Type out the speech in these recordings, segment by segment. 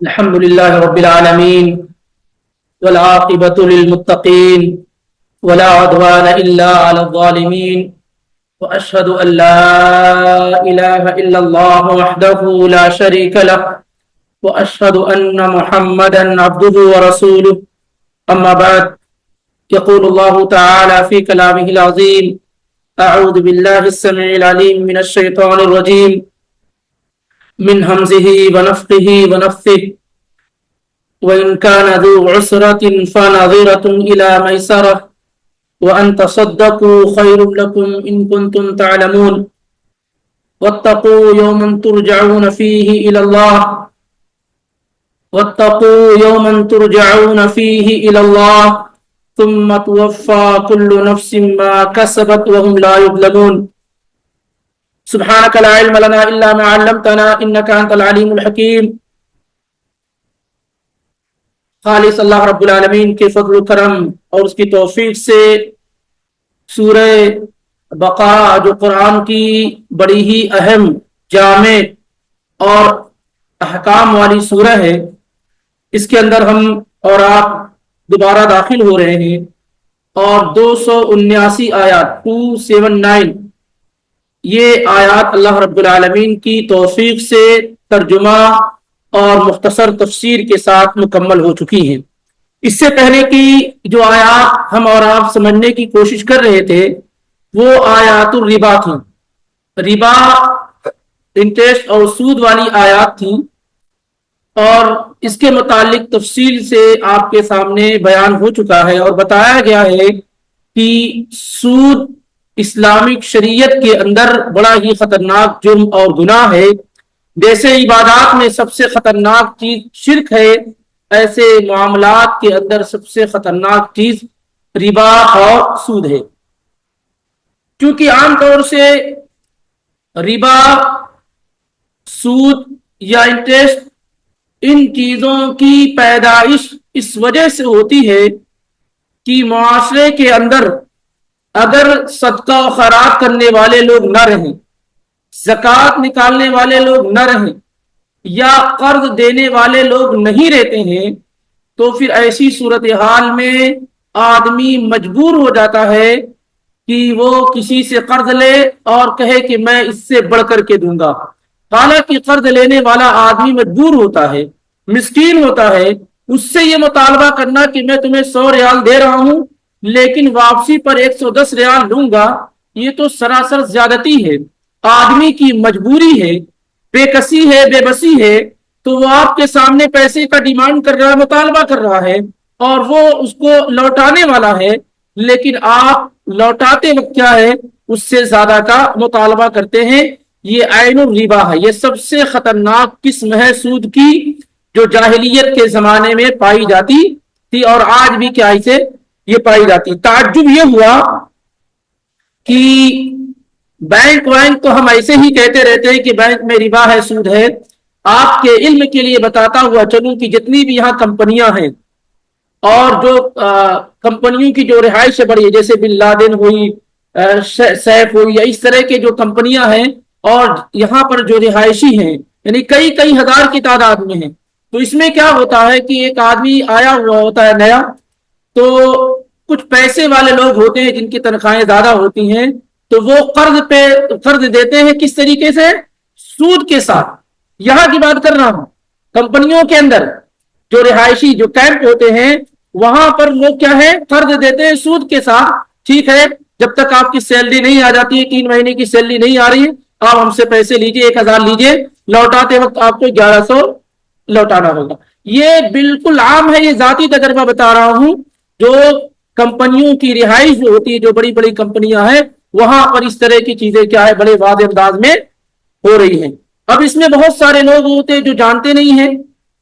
الحمد لله رب العالمين والعاقبة للمتقين ولا عدوان إلا على الظالمين وأشهد أن لا إله إلا الله وحده لا شريك له وأشهد أن محمدا عبده ورسوله أما بعد يقول الله تعالى في كلامه العظيم أعوذ بالله السميع العليم من الشيطان الرجيم من همزه ونفخه ونفثه وإن كان ذو عسرة فنظرة إلى ميسرة وأن تصدقوا خير لكم إن كنتم تعلمون واتقوا يوما ترجعون فيه إلى الله واتقوا يوما ترجعون فيه إلى الله ثم توفى كل نفس ما كسبت وهم لا يظلمون سبحانك لا علم لنا إلا ما علمتنا إنك أنت العليم الحكيم. خالص اللہ رب العالمین کے فضل و کرم اور اس کی توفیق سے سورہ بقرہ جو قرآن کی بڑی ہی اہم جامع اور احکام والی سورہ ہے، اس کے اندر ہم اور آپ دوبارہ داخل ہو رہے ہیں اور 279 آیات 279 یہ آیات اللہ رب العالمین کی توفیق سے ترجمہ اور مختصر تفسیر کے ساتھ مکمل ہو چکی ہیں. اس سے پہلے کی جو آیات ہم اور آپ سمجھنے کی کوشش کر رہے تھے وہ آیات الربا تھیں. ربا انٹرسٹ اور سود والی آیات تھیں اور اس کے متعلق تفصیل سے آپ کے سامنے بیان ہو چکا ہے اور بتایا گیا ہے کہ سود اسلامک شریعت کے اندر بڑا ہی خطرناک جرم اور گناہ ہے. جیسے عبادات میں سب سے خطرناک چیز شرک ہے، ایسے معاملات کے اندر سب سے خطرناک چیز ربا اور سود ہے. کیونکہ عام طور سے ربا، سود یا انٹرسٹ ان چیزوں کی پیدائش اس وجہ سے ہوتی ہے کہ معاشرے کے اندر اگر صدقہ و خیرات کرنے والے لوگ نہ رہیں، زکوٰۃ نکالنے والے لوگ نہ رہیں یا قرض دینے والے لوگ نہیں رہتے ہیں تو پھر ایسی صورتحال میں آدمی مجبور ہو جاتا ہے کہ وہ کسی سے قرض لے اور کہے کہ میں اس سے بڑھ کر کے دوں گا. حالانکہ قرض لینے والا آدمی مجبور ہوتا ہے، مسکین ہوتا ہے، اس سے یہ مطالبہ کرنا کہ میں تمہیں 100 ریال دے رہا ہوں لیکن واپسی پر 110 ریال لوں گا، یہ تو سراسر زیادتی ہے. آدمی کی مجبوری ہے، بے کسی ہے، بے بسی ہے، تو وہ آپ کے سامنے پیسے کا ڈیمانڈ کر رہا ہے، مطالبہ کر رہا ہے اور وہ اس کو لوٹانے والا ہے، لیکن آپ لوٹاتے وقت کیا ہے اس سے زیادہ کا مطالبہ کرتے ہیں. یہ عین الربا ہے، یہ سب سے خطرناک قسم ہے سود کی جو جاہلیت کے زمانے میں پائی جاتی تھی اور آج بھی کیا اسے یہ پائی جاتی. تعجب یہ ہوا کہ بینک تو ہم ایسے ہی کہتے رہتے ہیں کہ بینک میں ربا ہے، سود ہے. آپ کے علم کے لیے بتاتا ہوا چلوں کہ جتنی بھی یہاں کمپنیاں ہیں اور جو کمپنیوں کی جو رہائش بڑی ہے، جیسے بن لادن ہوئی، سیف ہوئی، یا اس طرح کے جو کمپنیاں ہیں اور یہاں پر جو رہائشی ہیں یعنی کئی ہزار کی تعداد میں ہیں، تو اس میں کیا ہوتا ہے کہ ایک آدمی آیا ہوا ہوتا ہے نیا، تو کچھ پیسے والے لوگ ہوتے ہیں جن کی تنخواہیں زیادہ ہوتی ہیں، تو وہ قرض دیتے ہیں. کس طریقے سے؟ سود کے ساتھ. یہاں کی بات کر رہا ہوں، کمپنیوں کے اندر جو رہائشی جو کیمپ ہوتے ہیں وہاں پر وہ کیا ہے قرض دیتے ہیں سود کے ساتھ. ٹھیک ہے، جب تک آپ کی سیلری نہیں آ جاتی ہے، 3 مہینے کی سیلری نہیں آ رہی ہے، آپ ہم سے پیسے لیجئے، 1000 لیجئے، لوٹاتے وقت آپ کو 1100 لوٹانا ہوگا. یہ بالکل عام ہے، یہ ذاتی تجربہ بتا رہا ہوں. جو کمپنیوں کی رہائش جو ہوتی ہے، جو بڑی بڑی کمپنیاں ہیں، وہاں پر اس طرح کی چیزیں کیا ہے بڑے واضح انداز میں ہو رہی ہیں. اب اس میں بہت سارے لوگ ہوتے ہیں جو جانتے نہیں ہیں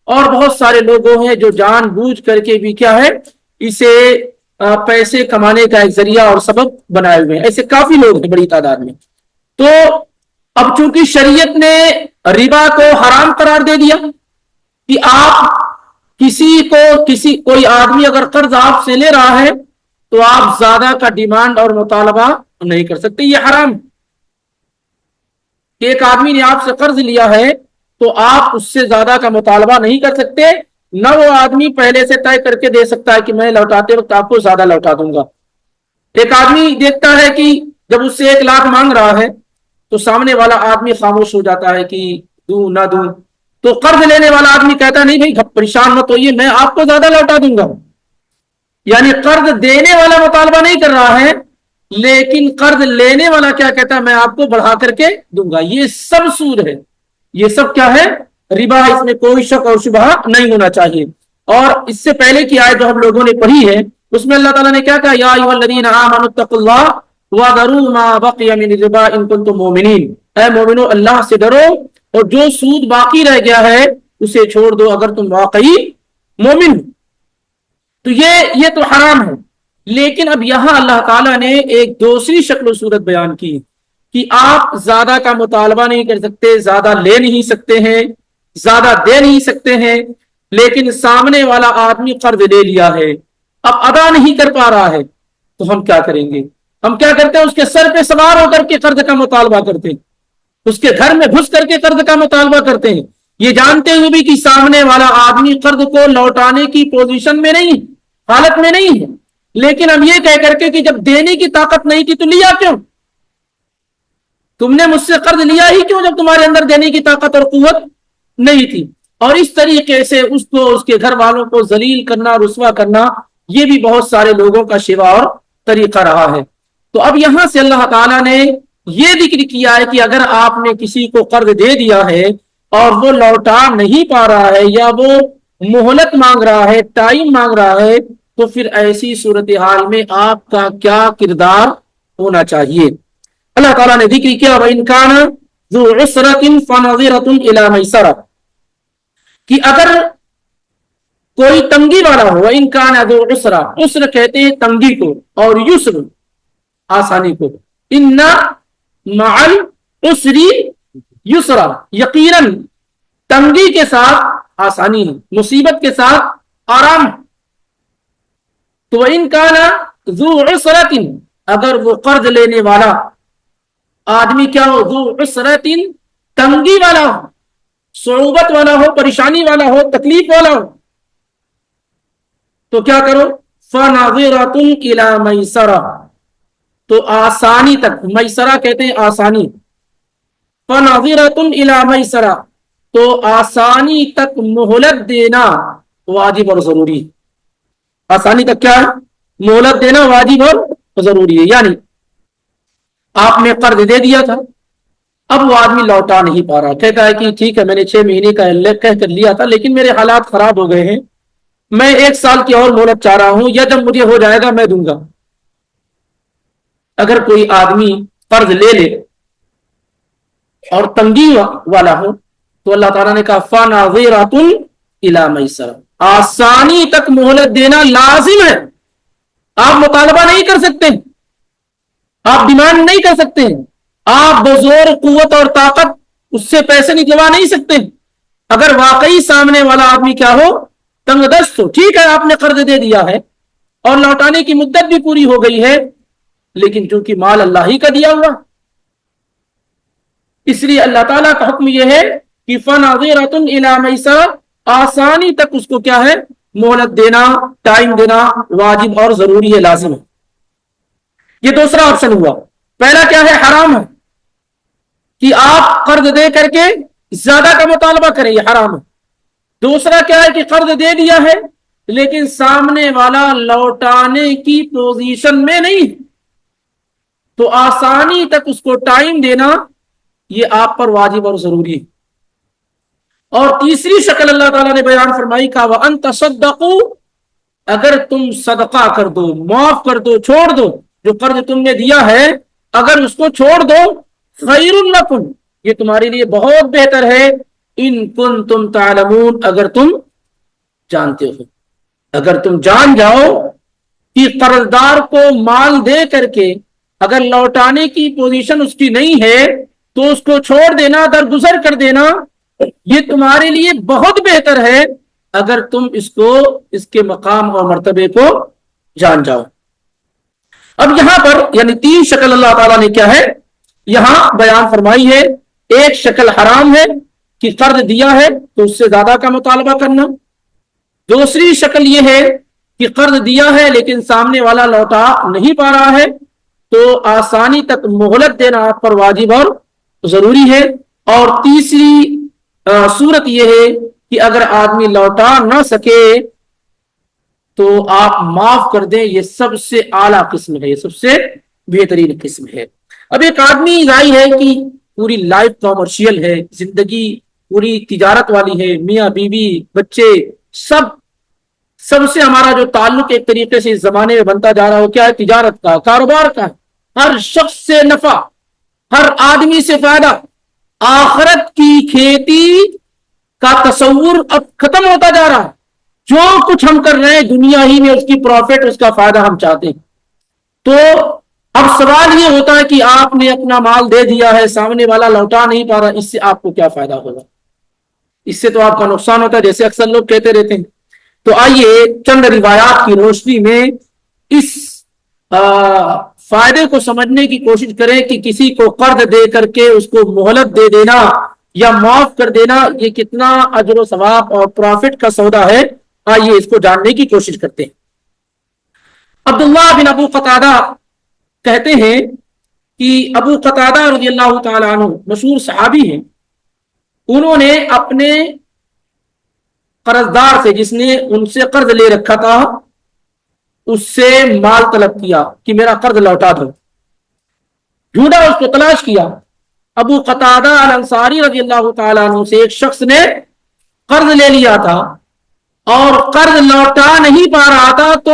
اور بہت سارے لوگ ہیں جو جان بوجھ کر کے بھی کیا ہے اسے پیسے کمانے کا ایک ذریعہ اور سبب بنائے ہوئے ہیں. ایسے کافی لوگ ہیں بڑی تعداد میں. تو اب چونکہ شریعت نے ربا کو حرام قرار دے دیا کہ آپ کوئی آدمی اگر قرض آپ سے لے رہا ہے تو آپ زیادہ کا ڈیمانڈ اور مطالبہ نہیں کر سکتے، یہ حرام. ایک آدمی نے آپ سے قرض لیا ہے تو آپ اس سے زیادہ کا مطالبہ نہیں کر سکتے، نہ وہ آدمی پہلے سے طے کر کے دے سکتا ہے کہ میں لوٹاتے وقت آپ کو زیادہ لوٹا دوں گا۔ ایک آدمی دیکھتا ہے کہ جب اس سے 1 لاکھ مانگ رہا ہے تو سامنے والا آدمی خاموش ہو جاتا ہے کہ دوں نہ دوں، تو قرض لینے والا آدمی کہتا نہیں بھائی پریشان مت ہوئیے، میں آپ کو زیادہ لوٹا دوں گا۔ یعنی قرض دینے والا مطالبہ نہیں کر رہا ہے، لیکن قرض لینے والا کیا کہتا ہے، میں آپ کو بڑھا کر کے دوں گا۔ یہ سب سود ہے، یہ سب کیا ہے، ربا، اس میں کوئی شک اور شبہ نہیں ہونا چاہیے۔ اور اس سے پہلے کی آیت جو ہم لوگوں نے پڑھی ہے اس میں اللہ تعالیٰ نے کیا کہا، یا ایھا الذین آمنوا اتقوا اللہ وذروا ما بقی من الربا ان کنتم مؤمنین، اے مومنو اللہ سے ڈرو اور جو سود باقی رہ گیا ہے اسے چھوڑ دو اگر تم واقعی مومن ہو۔ تو یہ تو حرام ہے، لیکن اب یہاں اللہ تعالیٰ نے ایک دوسری شکل و صورت بیان کی کہ آپ زیادہ کا مطالبہ نہیں کر سکتے، زیادہ لے نہیں سکتے ہیں، زیادہ دے نہیں سکتے ہیں، لیکن سامنے والا آدمی قرض لے لیا ہے، اب ادا نہیں کر پا رہا ہے، تو ہم کیا کریں گے؟ ہم کیا کرتے ہیں، اس کے سر پہ سوار ہو کر کے قرض کا مطالبہ کرتے ہیں، اس کے گھر میں گھس کر کے قرض کا مطالبہ کرتے ہیں، یہ جانتے ہوئے بھی کہ سامنے والا آدمی قرض کو لوٹانے کی پوزیشن میں نہیں، حالت میں نہیں ہے، لیکن ہم یہ کہہ کر کے کہ جب دینے کی طاقت نہیں تھی تو لیا کیوں؟ تم نے مجھ سے قرض لیا ہی کیوں جب تمہارے اندر دینے کی طاقت اور قوت نہیں تھی؟ اور اس طریقے سے اس کو، اس کے گھر والوں کو ذلیل کرنا، رسوا کرنا، یہ بھی بہت سارے لوگوں کا شیوا اور طریقہ رہا ہے۔ تو اب یہاں سے اللہ تعالیٰ نے یہ ذکر کیا ہے کہ اگر آپ نے کسی کو قرض دے دیا ہے اور وہ لوٹا نہیں پا رہا ہے یا وہ مہلت مانگ رہا ہے، ٹائم مانگ رہا ہے، تو پھر ایسی صورتحال میں آپ کا کیا کردار ہونا چاہیے؟ اللہ تعالیٰ نے ذکر کیا وَإِنْ كَانَ ذُو عُسْرَةٍ فَنَظِرَةٌ إِلَىٰ مَيْسَرَةٍ، کہ اگر کوئی تنگی والا ہو، وَإِنْ كَانَ ذُو عُسْرَةٍ، عسر کہتے ہیں تنگی کو، اور یسر آسانی کو، إِنَّ مَعَ الْعُسْرِ یسرا، یقیناً تنگی کے ساتھ آسانی ہے، مصیبت کے ساتھ آرام ہے۔ تو وَإِنْ كَانَ ذُو عُسْرَةٍ، اگر وہ قرض لینے والا آدمی کیا ہو، ذو عسرۃ، تنگی والا ہو، صعوبت والا ہو، پریشانی والا ہو، تکلیف والا ہو، تو کیا کرو، فَنَظِرَةٌ إِلَىٰ مَيْسَرَةٍ، تو آسانی تک، میسرہ کہتے ہیں آسانی، فَنَظِرَةٌ إِلَىٰ مَيْسَرَةٍ، تو آسانی تک مہلت دینا واجب اور ضروری ہے۔ آسانی تک کیا ہے، مہلت دینا واجب اور ضروری ہے۔ یعنی آپ نے قرض دے دیا تھا، اب وہ آدمی لوٹا نہیں پا رہا، کہتا ہے کہ ٹھیک ہے میں نے 6 مہینے کا کہہ کر لیا تھا لیکن میرے حالات خراب ہو گئے ہیں، میں 1 سال کی اور مہلت چاہ رہا ہوں، یا جب مجھے ہو جائے گا میں دوں گا۔ اگر کوئی آدمی قرض لے لے اور تنگی والا ہو تو اللہ تعالیٰ نے کہا فَنَظِرَةٌ إِلَىٰ مَيْسَرَةٍ، آسانی تک مہلت دینا لازم ہے۔ آپ مطالبہ نہیں کر سکتے، آپ ڈیمانڈ نہیں کر سکتے، آپ بزور قوت اور طاقت اس سے پیسے نکلوا نہیں سکتے۔ اگر واقعی سامنے والا آدمی کیا ہو، تنگ دست ہو، ٹھیک ہے آپ نے قرض دے دیا ہے اور لوٹانے کی مدت بھی پوری ہو گئی ہے، لیکن چونکہ مال اللہ ہی کا دیا ہوا، اس لیے اللہ تعالیٰ کا حکم یہ ہے کہ فَنَظِرَةٌ إِلَىٰ مَيْسَرَةٍ، آسانی تک اس کو کیا ہے، مہلت دینا، ٹائم دینا واجب اور ضروری ہے، لازم ہے۔ یہ دوسرا آپشن ہوا۔ پہلا کیا ہے، حرام ہے کہ آپ قرض دے کر کے زیادہ کا مطالبہ کریں، یہ حرام ہے۔ دوسرا کیا ہے کہ قرض دے دیا ہے لیکن سامنے والا لوٹانے کی پوزیشن میں نہیں، تو آسانی تک اس کو ٹائم دینا یہ آپ پر واجب اور ضروری ہے۔ اور تیسری شکل اللہ تعالیٰ نے بیان فرمائی کا وَأَن تَصَدَّقُوا، اگر تم صدقہ کر دو، معاف کر دو، چھوڑ دو، جو قرض تم نے دیا ہے اگر اس کو چھوڑ دو، خیر لکم، یہ تمہارے لیے بہت بہتر ہے، ان کنتم تعلمون، اگر تم جانتے ہو، اگر تم جان جاؤ کہ قرضدار کو مال دے کر کے اگر لوٹانے کی پوزیشن اس کی نہیں ہے تو اس کو چھوڑ دینا، درگزر کر دینا، یہ تمہارے لیے بہت بہتر ہے اگر تم اس کو، اس کے مقام اور مرتبے کو جان جاؤ۔ اب یہاں پر یعنی 3 شکل اللہ تعالیٰ نے کیا ہے یہاں بیان فرمائی ہے۔ ایک شکل حرام ہے، کہ قرض دیا ہے تو اس سے زیادہ کا مطالبہ کرنا. دوسری شکل یہ ہے کہ قرض دیا ہے لیکن سامنے والا لوٹا نہیں پا رہا ہے تو آسانی تک مہلت دینا آپ پر واجب اور ضروری ہے. اور تیسری صورت یہ ہے کہ اگر آدمی لوٹا نہ سکے تو آپ معاف کر دیں. یہ سب سے اعلیٰ قسم ہے, یہ سب سے بہترین قسم ہے. اب ایک آدمی ظاہر ہے کہ پوری لائف کامرشیل ہے, زندگی پوری تجارت والی ہے, میاں بیوی بچے سب سے ہمارا جو تعلق ایک طریقے سے اس زمانے میں بنتا جا رہا ہے وہ کیا ہے؟ تجارت کا, کاروبار کا. ہر شخص سے نفع, ہر آدمی سے فائدہ. آخرت کی کھیتی کا تصور اب ختم ہوتا جا رہا ہے. جو کچھ ہم کر رہے ہیں دنیا ہی میں اس کی پروفٹ, اس کا فائدہ ہم چاہتے ہیں. تو اب سوال یہ ہوتا ہے کہ آپ نے اپنا مال دے دیا ہے, سامنے والا لوٹا نہیں پا رہا, اس سے آپ کو کیا فائدہ ہوگا؟ اس سے تو آپ کا نقصان ہوتا ہے, جیسے اکثر لوگ کہتے رہتے ہیں. تو آئیے چند روایات کی روشنی میں اس فائدے کو سمجھنے کی کوشش کریں کہ کسی کو قرض دے کر کے اس کو مہلت دے دینا یا معاف کر دینا یہ کتنا اجر و ثواب اور پروفٹ کا سودا ہے. آئیے اس کو جاننے کی کوشش کرتے ہیں. عبداللہ بن ابو قتادہ کہتے ہیں کہ ابو قتادہ رضی اللہ تعالیٰ عنہ مشہور صحابی ہیں. انہوں نے اپنے قرضدار سے, جس نے ان سے قرض لے رکھا تھا, اس سے مال طلب کیا کہ میرا قرض لوٹا دو. ڈھونڈا, اس کو تلاش کیا. ابو قتادہ الانصاری رضی اللہ تعالیٰ عنہ سے ایک شخص نے قرض لے لیا تھا اور قرض لوٹا نہیں پا رہا تھا تو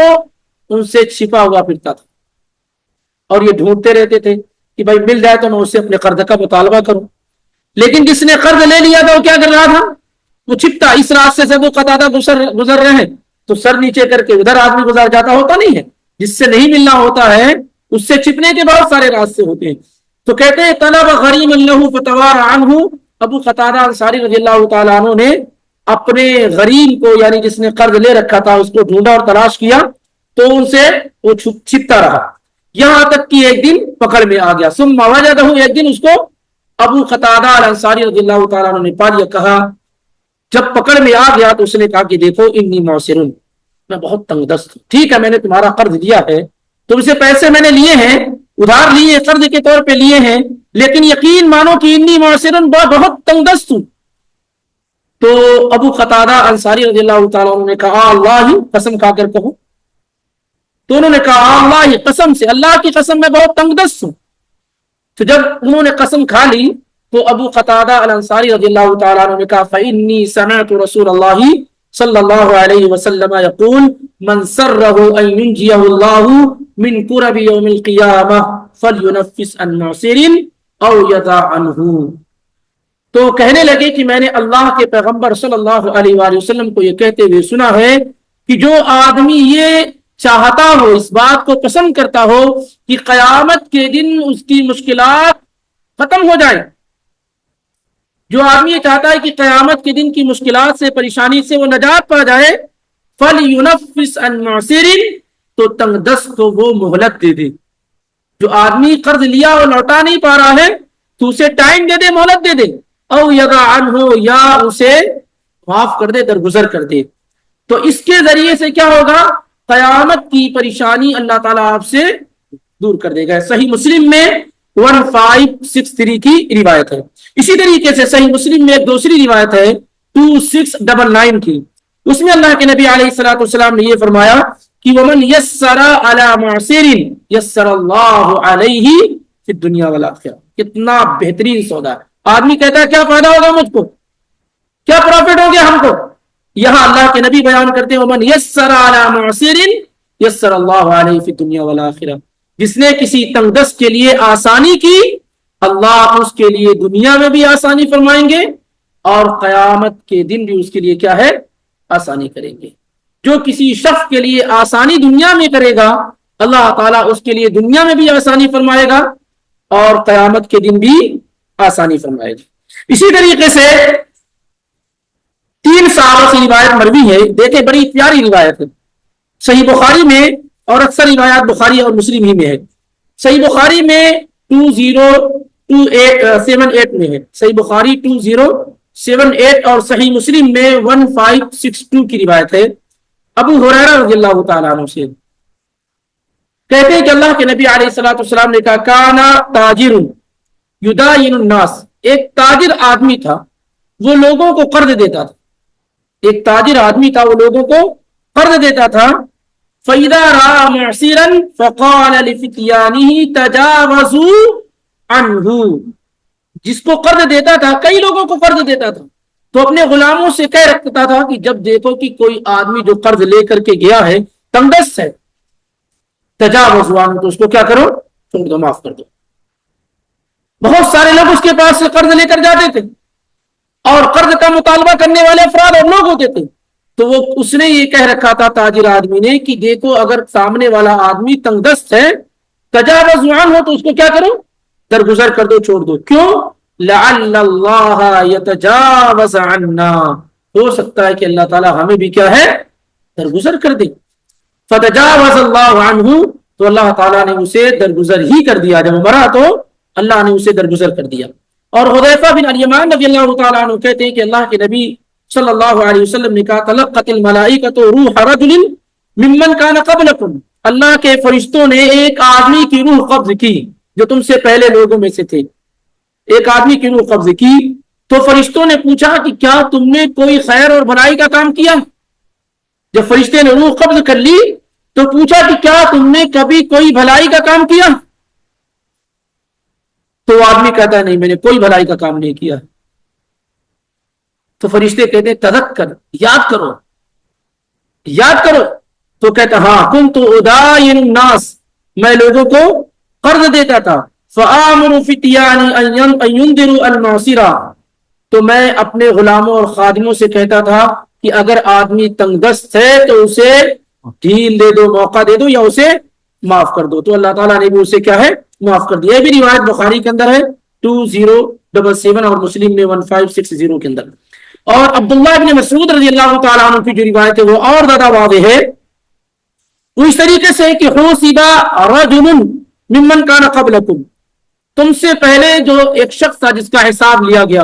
ان سے چھپا ہوا پھرتا تھا اور یہ ڈھونڈتے رہتے تھے کہ بھائی مل جائے تو میں اسے اپنے قرض کا مطالبہ کروں. لیکن جس نے قرض لے لیا تھا وہ کیا کر رہا تھا؟ وہ چھپتا. اس راستے سے وہ قتادہ گزر رہے ہیں تو سر نیچے کر کے ادھر آدمی گزر جاتا ہوتا نہیں ہے. جس سے نہیں ملنا ہوتا ہے اس سے چھپنے کے بہت سارے راستے ہوتے ہیں. تو کہتے ہیں طلب غریم اللہ فتوار عنہ. ابو قتادہ انصاری رضی اللہ تعالیٰ عنہ نے اپنے غریم کو, یعنی جس نے قرض لے رکھا تھا, اس کو ڈھونڈا اور تلاش کیا تو ان سے وہ چھپتا رہا یہاں تک کہ ایک دن پکڑ میں آ گیا. ثم وجدہ, ایک دن اس کو ابو قتادہ الانصاری رضی اللہ تعالیٰ عنہ نے پا لیا. کہا, جب پکڑ میں آ گیا تو اس نے کہا کہ دیکھو انی معسر, میں بہت تنگ دست ہوں. ٹھیک ہے, میں نے تمہارا قرض دیا ہے, تم سے پیسے میں نے لیے ہیں, ادھار لیے, قرض کے طور پہ لیے ہیں, لیکن یقین مانو کہ انی معسر, بہت تنگ دست ہوں. تو ابو قتادہ انصاری رضی اللہ تعالیٰ عنہ نے کہا اللہ, قسم کھا کر کہو. تو انہوں نے کہا اللہ, قسم سے, اللہ کی قسم, میں بہت تنگ دست ہوں. تو جب انہوں نے قسم کھا لی تو ابو قتادہ الانصاری رضی اللہ تعالیٰ عنہ نے کہا فإنی سمعت رسول اللہ صلی اللہ علیہ وسلم یقول من سرہ ان ینجیہ اللہ من کرب یوم القیامہ فلینفس عن معسر او یضع عنہ. تو کہنے لگے کہ میں نے اللہ کے پیغمبر صلی اللہ علیہ وآلہ وسلم کو یہ کہتے ہوئے سنا ہے کہ جو آدمی یہ چاہتا ہو, اس بات کو پسند کرتا ہو کہ قیامت کے دن اس کی مشکلات ختم ہو جائیں, جو آدمی یہ چاہتا ہے کہ قیامت کے دن کی مشکلات سے, پریشانی سے وہ نجات پا جائے, فَلْيُنَفِّسْ عَنْ مُعْسِرٍ, تو تنگ دست کو وہ مہلت دے دے. جو آدمی قرض لیا اور لوٹا نہیں پا رہا ہے تو اسے ٹائم دے دے, مہلت دے دے. او یضع عنہ, یا اسے معاف کر دے, درگزر کر دے. تو اس کے ذریعے سے کیا ہوگا؟ قیامت کی پریشانی اللہ تعالیٰ آپ سے دور کر دے گا. صحیح مسلم میں 1563 کی روایت ہے. اسی طریقے سے صحیح مسلم میں ایک دوسری روایت ہے 2699 کی. اس میں اللہ کے نبی علیہ الصلوۃ والسلام نے یہ فرمایا کہ ومن یسر علی معسر یسر اللہ علیہ فی الدنیا والآخرہ. کتنا بہترین سودا ہے. آدمی کہتا ہے کیا فائدہ ہوگا مجھ کو, کیا پروفٹ ہو گیا ہم کو. یہاں اللہ کے نبی بیان کرتے ہیں ومن یسر علی معسر یسر اللہ علیہ فی الدنیا والآخرہ. جس نے کسی تنگ دست کے لیے آسانی کی, اللہ اس کے لیے دنیا میں بھی آسانی فرمائیں گے اور قیامت کے دن بھی اس کے لیے کیا ہے؟ آسانی کریں گے. جو کسی شخص کے لیے آسانی دنیا میں کرے گا, اللہ تعالیٰ اس کے لیے دنیا میں بھی آسانی فرمائے گا اور قیامت کے دن بھی آسانی فرمائے گا. اسی طریقے سے 3 صحابہ سے روایت مروی ہے. دیکھیں بڑی پیاری روایت ہے. صحیح بخاری میں, اور اکثر روایات بخاری اور مسلم ہی میں ہے. صحیح بخاری میں 2078 میں ہے. صحیح بخاری 2078 78 اور صحیح مسلم میں 1562 کی روایت ہے ابو ہریرہ رضی اللہ تعالیٰ عنہ سے، کہتے ہیں کہ اللہ کے نبی علیہ الصلوۃ والسلام نے کہا کانا تاجر یداین الناس، ایک تاجر آدمی تھا وہ لوگوں کو قرض دیتا تھا، ایک تاجر آدمی تھا وہ لوگوں کو قرض دیتا تھا، فَإِذَا رَأَى مُعْسِرًا فَقَالَ لِفِتْيَانِهِ تَجَاوَزُوا عَنْهُ، جس کو قرض دیتا تھا، کئی لوگوں کو قرض دیتا تھا تو اپنے غلاموں سے کہہ رکھتا تھا کہ جب دیکھو کہ کوئی آدمی جو قرض لے کر کے گیا ہے تنگدست ہے، تجاوزوا عنہ، تو اس کو کیا کرو، چھوڑ دو، معاف کر دو۔ بہت سارے لوگ اس کے پاس سے قرض لے کر جاتے تھے اور قرض کا مطالبہ کرنے والے افراد اور لوگ ہوتے تھے، تو وہ اس نے یہ کہہ رکھا تھا تاجر آدمی نے کہ دیکھو اگر سامنے والا آدمی تنگ دست ہے، تجاوز عنہ، تو اس کو کیا کرو، درگزر کر دو، چھوڑ دو۔ کیوں؟ لعل اللہ یتجاوز عنا، ہو سکتا ہے کہ اللہ تعالی ہمیں بھی کیا ہے، درگزر کر دے۔ فتجاوز اللہ عنہ، تو اللہ تعالیٰ نے اسے درگزر ہی کر دیا، جب مرا تو اللہ نے اسے درگزر کر دیا۔ اور حذیفہ بن الیمان رضی اللہ تعالیٰ عنہ کہتے ہیں کہ اللہ کے نبی صلی اللہ علیہ وسلم نے کہا تلقت الملائکۃ روح رجل ممن کان قبلکم، اللہ کے فرشتوں نے ایک آدمی کی روح قبض کی جو تم سے پہلے لوگوں میں سے تھے، ایک آدمی کی روح قبض کی، تو فرشتوں نے پوچھا کہ کیا تم نے کوئی خیر اور بھلائی کا کام کیا؟ جب فرشتے نے روح قبض کر لی تو پوچھا کہ کیا تم نے کبھی کوئی بھلائی کا کام کیا؟ تو وہ آدمی کہتا ہے نہیں، میں نے کوئی بھلائی کا کام نہیں کیا۔ تو فرشتے کہتے ہیں تذکر، یاد کرو، یاد کرو۔ تو کہتا ہاں کنت ادائن الناس، میں لوگوں کو قرض دیتا تھا، فآمر فتیانی ان ينذروا المعسرا، تو میں اپنے غلاموں اور خادموں سے کہتا تھا کہ اگر آدمی تنگ دست ہے تو اسے ڈھیل دے دو، موقع دے دو، یا اسے معاف کر دو، تو اللہ تعالیٰ نے بھی اسے کیا ہے، معاف کر دیا۔ یہ بھی روایت بخاری کے اندر ہے 2077 اور مسلم میں 1560 کے اندر۔ اور عبداللہ ابن مسعود رضی اللہ تعالیٰ عنہ کی جو روایت ہے وہ اور زیادہ واضح ہے، وہ اس طریقے سے کہ حُوسِبَ رَجُلٌ ممن کان قبلکم، تم سے پہلے جو ایک شخص تھا جس کا حساب لیا گیا،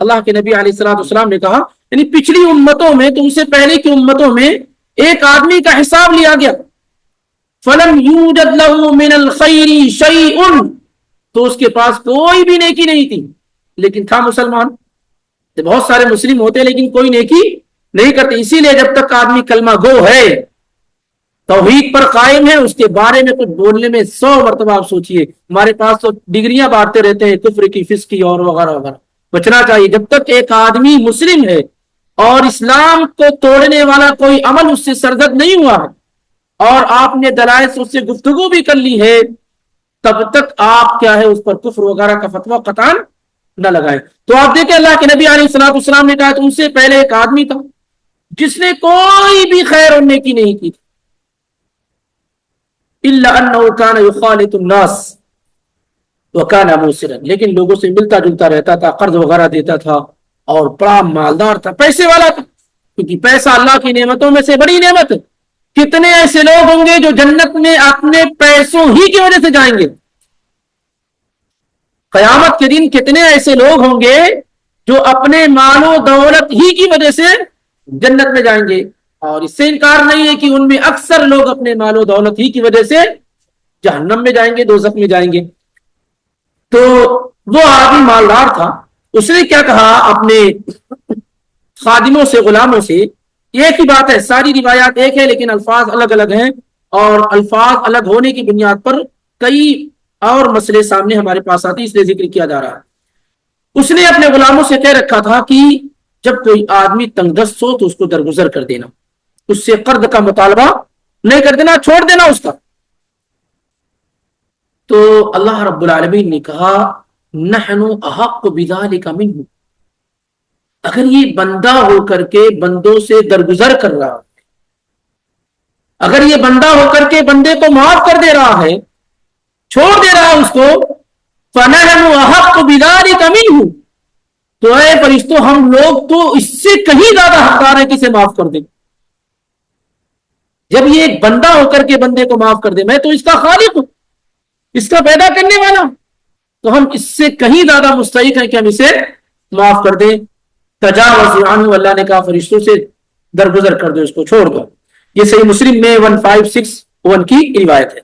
اللہ کے نبی علیہ الصلوۃ والسلام نے کہا یعنی پچھلی امتوں میں، تم سے پہلے کی امتوں میں ایک آدمی کا حساب لیا گیا، فَلَمْ يُوجَدْ لَهُ مِنَ الْخَيْرِ شَيْءٌ، تو اس کے پاس کوئی بھی نیکی نہیں تھی، لیکن تھا مسلمان۔ بہت سارے مسلم ہوتے ہیں لیکن کوئی نیکی نہیں کرتے، اسی لیے جب تک آدمی کلمہ گو ہے، توحید پر قائم ہے، اس کے بارے میں کچھ بولنے میں 100 مرتبہ آپ سوچئے۔ ہمارے پاس تو ڈگریاں بانٹتے رہتے ہیں کفر کی، فسق کی اور وغیرہ وغیرہ، بچنا چاہیے۔ جب تک ایک آدمی مسلم ہے اور اسلام کو توڑنے والا کوئی عمل اس سے سرزد نہیں ہوا ہے اور آپ نے دلائل سے اس سے گفتگو بھی کر لی ہے، تب تک آپ کیا ہے، اس پر کفر وغیرہ کا فتویٰ قطعاً نہ لگائیں۔ تو آپ دیکھیں اللہ کے نبی علیہ الصلوۃ والسلام نے کہا تم سے پہلے ایک آدمی تھا جس نے کوئی بھی خیر اور نیکی نہیں کی تھی، الا انه كان يخالط الناس وكان موسرا، لیکن لوگوں سے ملتا جلتا رہتا تھا، قرض وغیرہ دیتا تھا اور بڑا مالدار تھا، پیسے والا تھا، کیونکہ پیسہ اللہ کی نعمتوں میں سے بڑی نعمت ہے۔ کتنے ایسے لوگ ہوں گے جو جنت میں اپنے پیسوں ہی کی وجہ سے جائیں گے؟ قیامت کے دن کتنے ایسے لوگ ہوں گے جو اپنے مال و دولت ہی کی وجہ سے جنت میں جائیں گے، اور اس سے انکار نہیں ہے کہ ان میں اکثر لوگ اپنے مال و دولت ہی کی وجہ سے جہنم میں جائیں گے، دوزخ میں جائیں گے۔ تو وہ آدمی مالدار تھا، اس نے کیا کہا اپنے خادموں سے، غلاموں سے، ایک ہی بات ہے، ساری روایات ایک ہے لیکن الفاظ الگ الگ ہیں، اور الفاظ الگ ہونے کی بنیاد پر کئی اور مسئلے سامنے ہمارے پاس آتے، اس لیے ذکر کیا جا رہا ہے۔ اس نے اپنے غلاموں سے کہہ رکھا تھا کہ جب کوئی آدمی تنگ دست ہو تو اس کو درگزر کر دینا، اس سے قرض کا مطالبہ نہیں کر دینا، چھوڑ دینا اس کا۔ تو اللہ رب العالمین نے کہا نحن احق بذلک منہ، اگر یہ بندہ ہو کر کے بندوں سے درگزر کر رہا ہے، اگر یہ بندہ ہو کر کے بندے کو معاف کر دے رہا ہے، چھوڑ دے رہا ہے اس کو، فنحن احق بذلک منہ، تو اے فرشتوں ہم لوگ تو اس سے کہیں زیادہ حقدار ہیں کہ اسے معاف کر دیں۔ جب یہ ایک بندہ ہو کر کے بندے کو معاف کر دے، میں تو اس کا خالق ہوں، اس کا پیدا کرنے والا، تو ہم اس سے کہیں زیادہ مستحق ہیں کہ ہم اسے معاف کر دیں۔ تجاوز عنہ، اللہ نے کہا فرشتوں سے درگزر کر دو، اس کو چھوڑ دو۔ یہ صحیح مسلم میں 1561 کی روایت ہے۔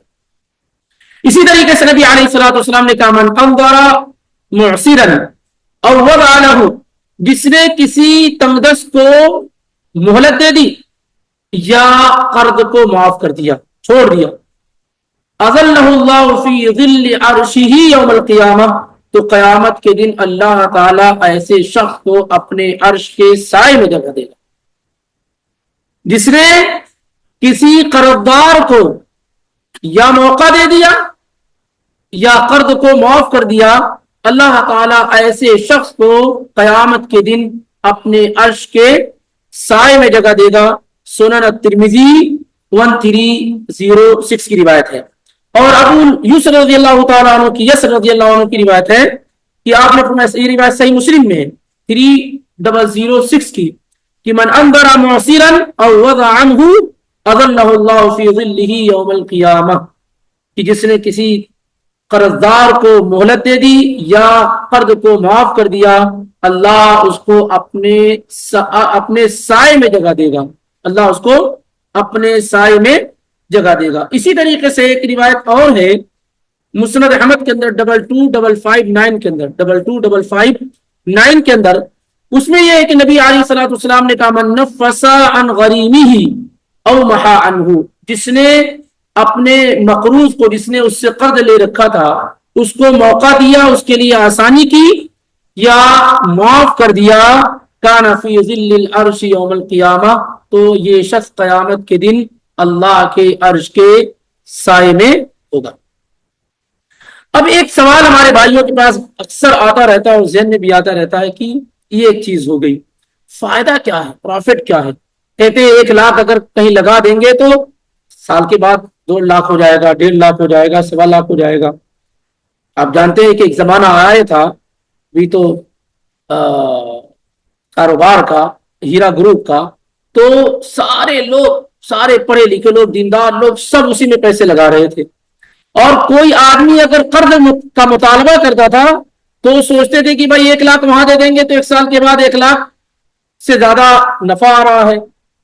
اسی طریقے سے نبی علیہ الصلوۃ والسلام نے کہا من انظر معسرا او وضع له، جس نے کسی تنگدست کو مہلت دے دی یا قرض کو معاف کر دیا، چھوڑ دیا، اظلہ اللہ فی ظل عرشہ یوم القیامہ، تو قیامت کے دن اللہ تعالیٰ ایسے شخص کو اپنے عرش کے سائے میں جگہ دے گا۔ جس نے کسی قرضدار کو یا موقع دے دیا یا قرض کو معاف کر دیا، اللہ تعالیٰ ایسے شخص کو قیامت کے دن اپنے عرش کے سائے میں جگہ دے گا۔ سنن الترمذی 1306 کی روایت ہے۔ اور ابو یسر رضی اللہ تعالیٰ عنہ کی یسر رضی اللہ عنہ کی روایت ہے کہ آپ نے فرمایا، یہ روایت صحیح مسلم میں ہے 3006 کی، کہ من انظر معسرا او وضع عنہ اظلہ اللہ فی ظلہ یوم القیامہ، کہ جس نے کسی قرضدار کو مہلت دے دی یا قرض کو معاف کر دیا، اللہ اس کو اپنے سائے میں جگہ دے گا، اللہ اس کو اپنے سائے میں جگہ دے گا۔ اسی طریقے سے ایک روایت اور ہے مسند احمد کے اندر 22559 کے اندر 22559 کے اندر، اس میں یہ ہے کہ نبی علیہ الصلوۃ والسلام نے کہا من نفس عن غریمہ او محا عنہ، جس نے اپنے مقروض کو، جس نے اس سے قرض لے رکھا تھا، اس کو موقع دیا، اس کے لیے آسانی کی یا معاف کر دیا، کان فی ظل العرش یوم القیامہ، تو یہ شخص قیامت کے دن اللہ کے عرش کے سائے میں ہوگا۔ اب ایک سوال ہمارے بھائیوں کے پاس اکثر آتا رہتا ہے اور ذہن میں بھی آتا رہتا ہے کہ یہ ایک چیز ہو گئی، فائدہ کیا ہے، پروفٹ کیا ہے؟ کہتے ہیں 1 لاکھ اگر کہیں لگا دیں گے تو سال کے بعد 2 لاکھ ہو جائے گا، 1.5 لاکھ ہو جائے گا، 1.25 لاکھ ہو جائے گا۔ آپ جانتے ہیں کہ ایک زمانہ آیا تھا بھی تو کاروبار کا، ہیرا گروپ کا، تو سارے لوگ، سارے پڑھے لکھے لوگ، دیندار لوگ، سب اسی میں پیسے لگا رہے تھے، اور کوئی آدمی اگر قرض کا مطالبہ کرتا تھا تو سوچتے تھے کہ بھائی 1 لاکھ وہاں دے دیں گے تو 1 سال کے بعد 1 لاکھ سے زیادہ نفع آ رہا ہے،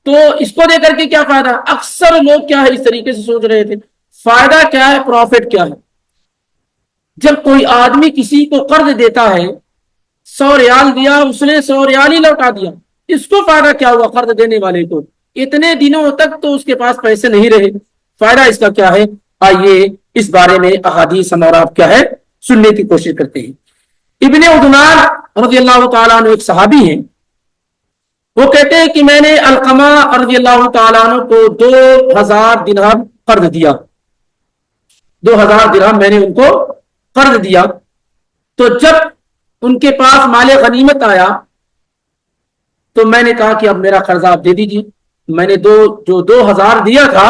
تو اس کو دے کر کے کیا فائدہ؟ اکثر لوگ کیا ہے اس طریقے سے سوچ رہے تھے، فائدہ کیا ہے، پروفٹ کیا ہے؟ جب کوئی آدمی کسی کو قرض دیتا ہے، 100 ریال دیا، اس نے 100 ریال ہی لوٹا دیا، اس کو فائدہ کیا ہوا؟ قرض دینے والے کو اتنے دنوں تک تو اس کے پاس پیسے نہیں رہے، فائدہ اس کا کیا ہے؟ آئیے اس بارے میں احادیث اور آپ کیا ہے سننے کی کوشش کرتے ہیں۔ ابن عدنان رضی اللہ تعالیٰ عنہ ایک صحابی ہیں، وہ کہتے ہیں کہ میں نے علقمہ رضی اللہ تعالیٰ عنہ کو 2000 درہم قرض دیا، 2000 درہم میں نے ان کو قرض دیا، تو جب ان کے پاس مال غنیمت آیا تو میں نے کہا کہ اب میرا قرض آپ دے دیجیے، میں نے جو 2000 دیا تھا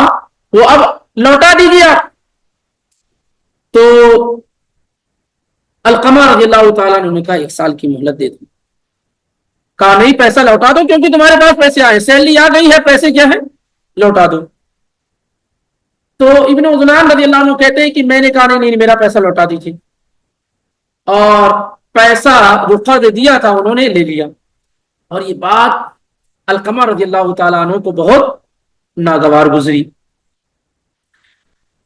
وہ اب لوٹا دیجیے آپ۔ تو علقمہ رضی اللہ تعالیٰ نے کہا 1 سال کی مہلت دے دو، کہا نہیں پیسہ لوٹا دو کیونکہ تمہارے پاس پیسے آئے، سیلری آ گئی ہے، پیسے کیا ہے لوٹا دو۔ تو ابن عدنان رضی اللہ عنہ کہتے ہیں کہ میں نے کہا نہیں میرا پیسہ لوٹا دیجیے، اور پیسہ جو قرض دیا تھا انہوں نے لے لیا، اور یہ بات علقمہ رضی اللہ تعالیٰ عنہ کو بہت ناگوار گزری۔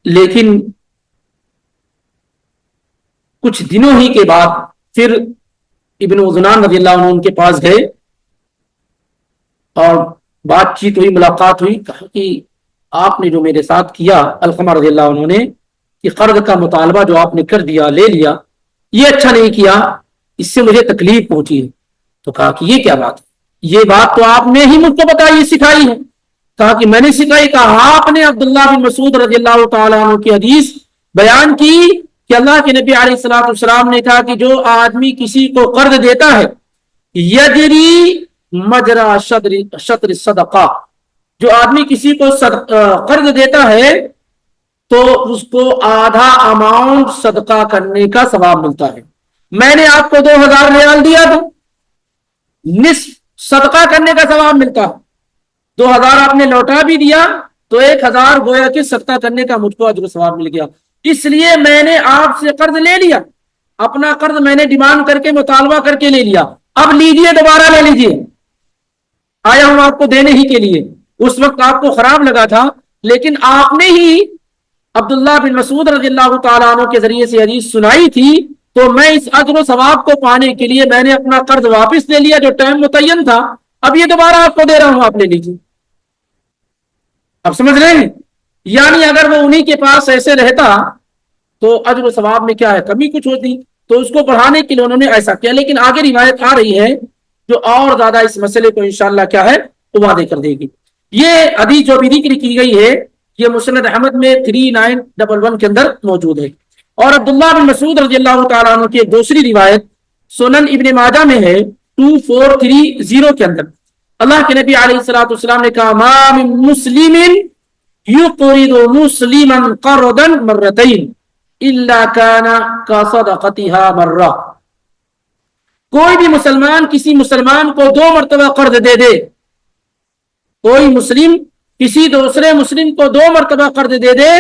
لیکن کچھ دنوں ہی کے بعد پھر ابن عدنان رضی اللہ عنہ ان کے پاس گئے اور بات چیت ہوئی، ملاقات ہوئی، کہا کہ آپ نے جو میرے ساتھ کیا، علقمہ رضی اللہ عنہ نے، کہ قرض کا مطالبہ جو آپ نے کر دیا، لے لیا، یہ اچھا نہیں کیا، اس سے مجھے تکلیف پہنچی ہے۔ تو کہا کہ یہ کیا بات ہے؟ یہ بات تو آپ نے ہی مجھ کو بتائی، سکھائی ہے۔ کہا کہ میں نے سکھائی؟ کہا آپ نے عبداللہ بن مسعود رضی اللہ تعالیٰ عنہ کی حدیث بیان کی کہ اللہ کے نبی علیہ الصلوۃ والسلام نے کہا کہ جو آدمی کسی کو قرض دیتا ہے، یجری مجرا شطر صدقہ، جو آدمی کسی کو قرض دیتا ہے تو اس کو آدھا اماؤنٹ صدقہ کرنے کا ثواب ملتا ہے۔ میں نے آپ کو 2000 ریال دیا تو نصف صدقہ کرنے کا ثواب ملتا ہے، 2000 آپ نے لوٹا بھی دیا تو 1000 گویا کہ صدقہ کرنے کا مجھ کو اجر و ثواب مل گیا۔ اس لیے میں نے آپ سے قرض لے لیا، اپنا قرض میں نے ڈیمانڈ کر کے، مطالبہ کر کے لے لیا، اب لیجئے دوبارہ لے لیجئے, آیا ہوں آپ کو دینے ہی کے لیے. اس وقت آپ کو خراب لگا تھا, لیکن آپ نے ہی عبداللہ بن مسعود رضی اللہ تعالیٰ عنہ کے ذریعے سے حدیث سنائی تھی, تو میں اس اجر و ثواب کو پانے کے لیے میں نے اپنا قرض واپس لے لیا جو ٹائم متعین تھا, اب یہ دوبارہ آپ کو دے رہا ہوں, آپ لے لیجیے. اب سمجھ رہے ہیں؟ یعنی اگر وہ انہی کے پاس ایسے رہتا تو اجر و ثواب میں کیا ہے, کمی کچھ ہوتی, تو اس کو بڑھانے کے لیے انہوں نے ایسا کیا. لیکن آگے روایت آ رہی ہے جو اور زیادہ اس مسئلے کو انشاءاللہ کیا ہے تو واضح کر دے گی. یہ حدیث جو بھی ذکر کی گئی ہے یہ مسند احمد میں 3911 کے اندر موجود ہے. اور عبداللہ بن مسعود رضی اللہ تعالیٰ عنہ کی ایک دوسری روایت سنن ابن ماجہ میں ہے 2430 کے اندر, اللہ کے نبی علیہ الصلوۃ والسلام نے کہا ما من مسلم یقرض مسلما قرضا مرتين الا كان كصدقتها مرہ. کوئی بھی مسلمان کسی مسلمان کو 2 مرتبہ قرض دے دے, کوئی مسلم کسی دوسرے مسلم کو 2 مرتبہ قرض دے دے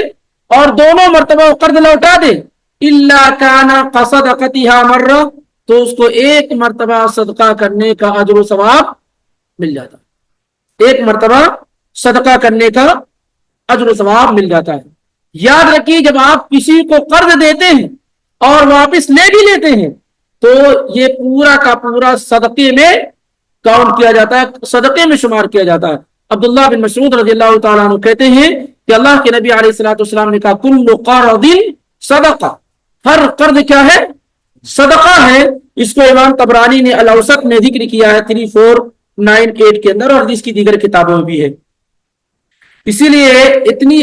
اور دونوں مرتبہ قرض لوٹا دے, الا كان كصدقتها مرہ, تو اس کو 1 مرتبہ صدقہ کرنے کا اجر و ثواب مل جاتا ہے. 1 مرتبہ صدقہ کرنے کا اجر و ثواب مل جاتا ہے. یاد رکھیے جب آپ کسی کو قرض دیتے ہیں اور واپس لے بھی لیتے ہیں تو یہ پورا کا پورا صدقے میں کاؤنٹ کیا جاتا ہے, صدقے میں شمار کیا جاتا ہے. عبداللہ بن مسعود رضی اللہ تعالیٰ عنہ کہتے ہیں کہ اللہ کے نبی علیہ الصلوۃ والسلام نے کہا کل قرض صدقہ, ہر قرض کیا ہے صدقہ ہے. اس کو امام طبرانی نے الاوسط میں ذکر کیا ہے 3498 کے اندر, اور اس کی دیگر کتابوں میں بھی ہے. اسی لیے اتنی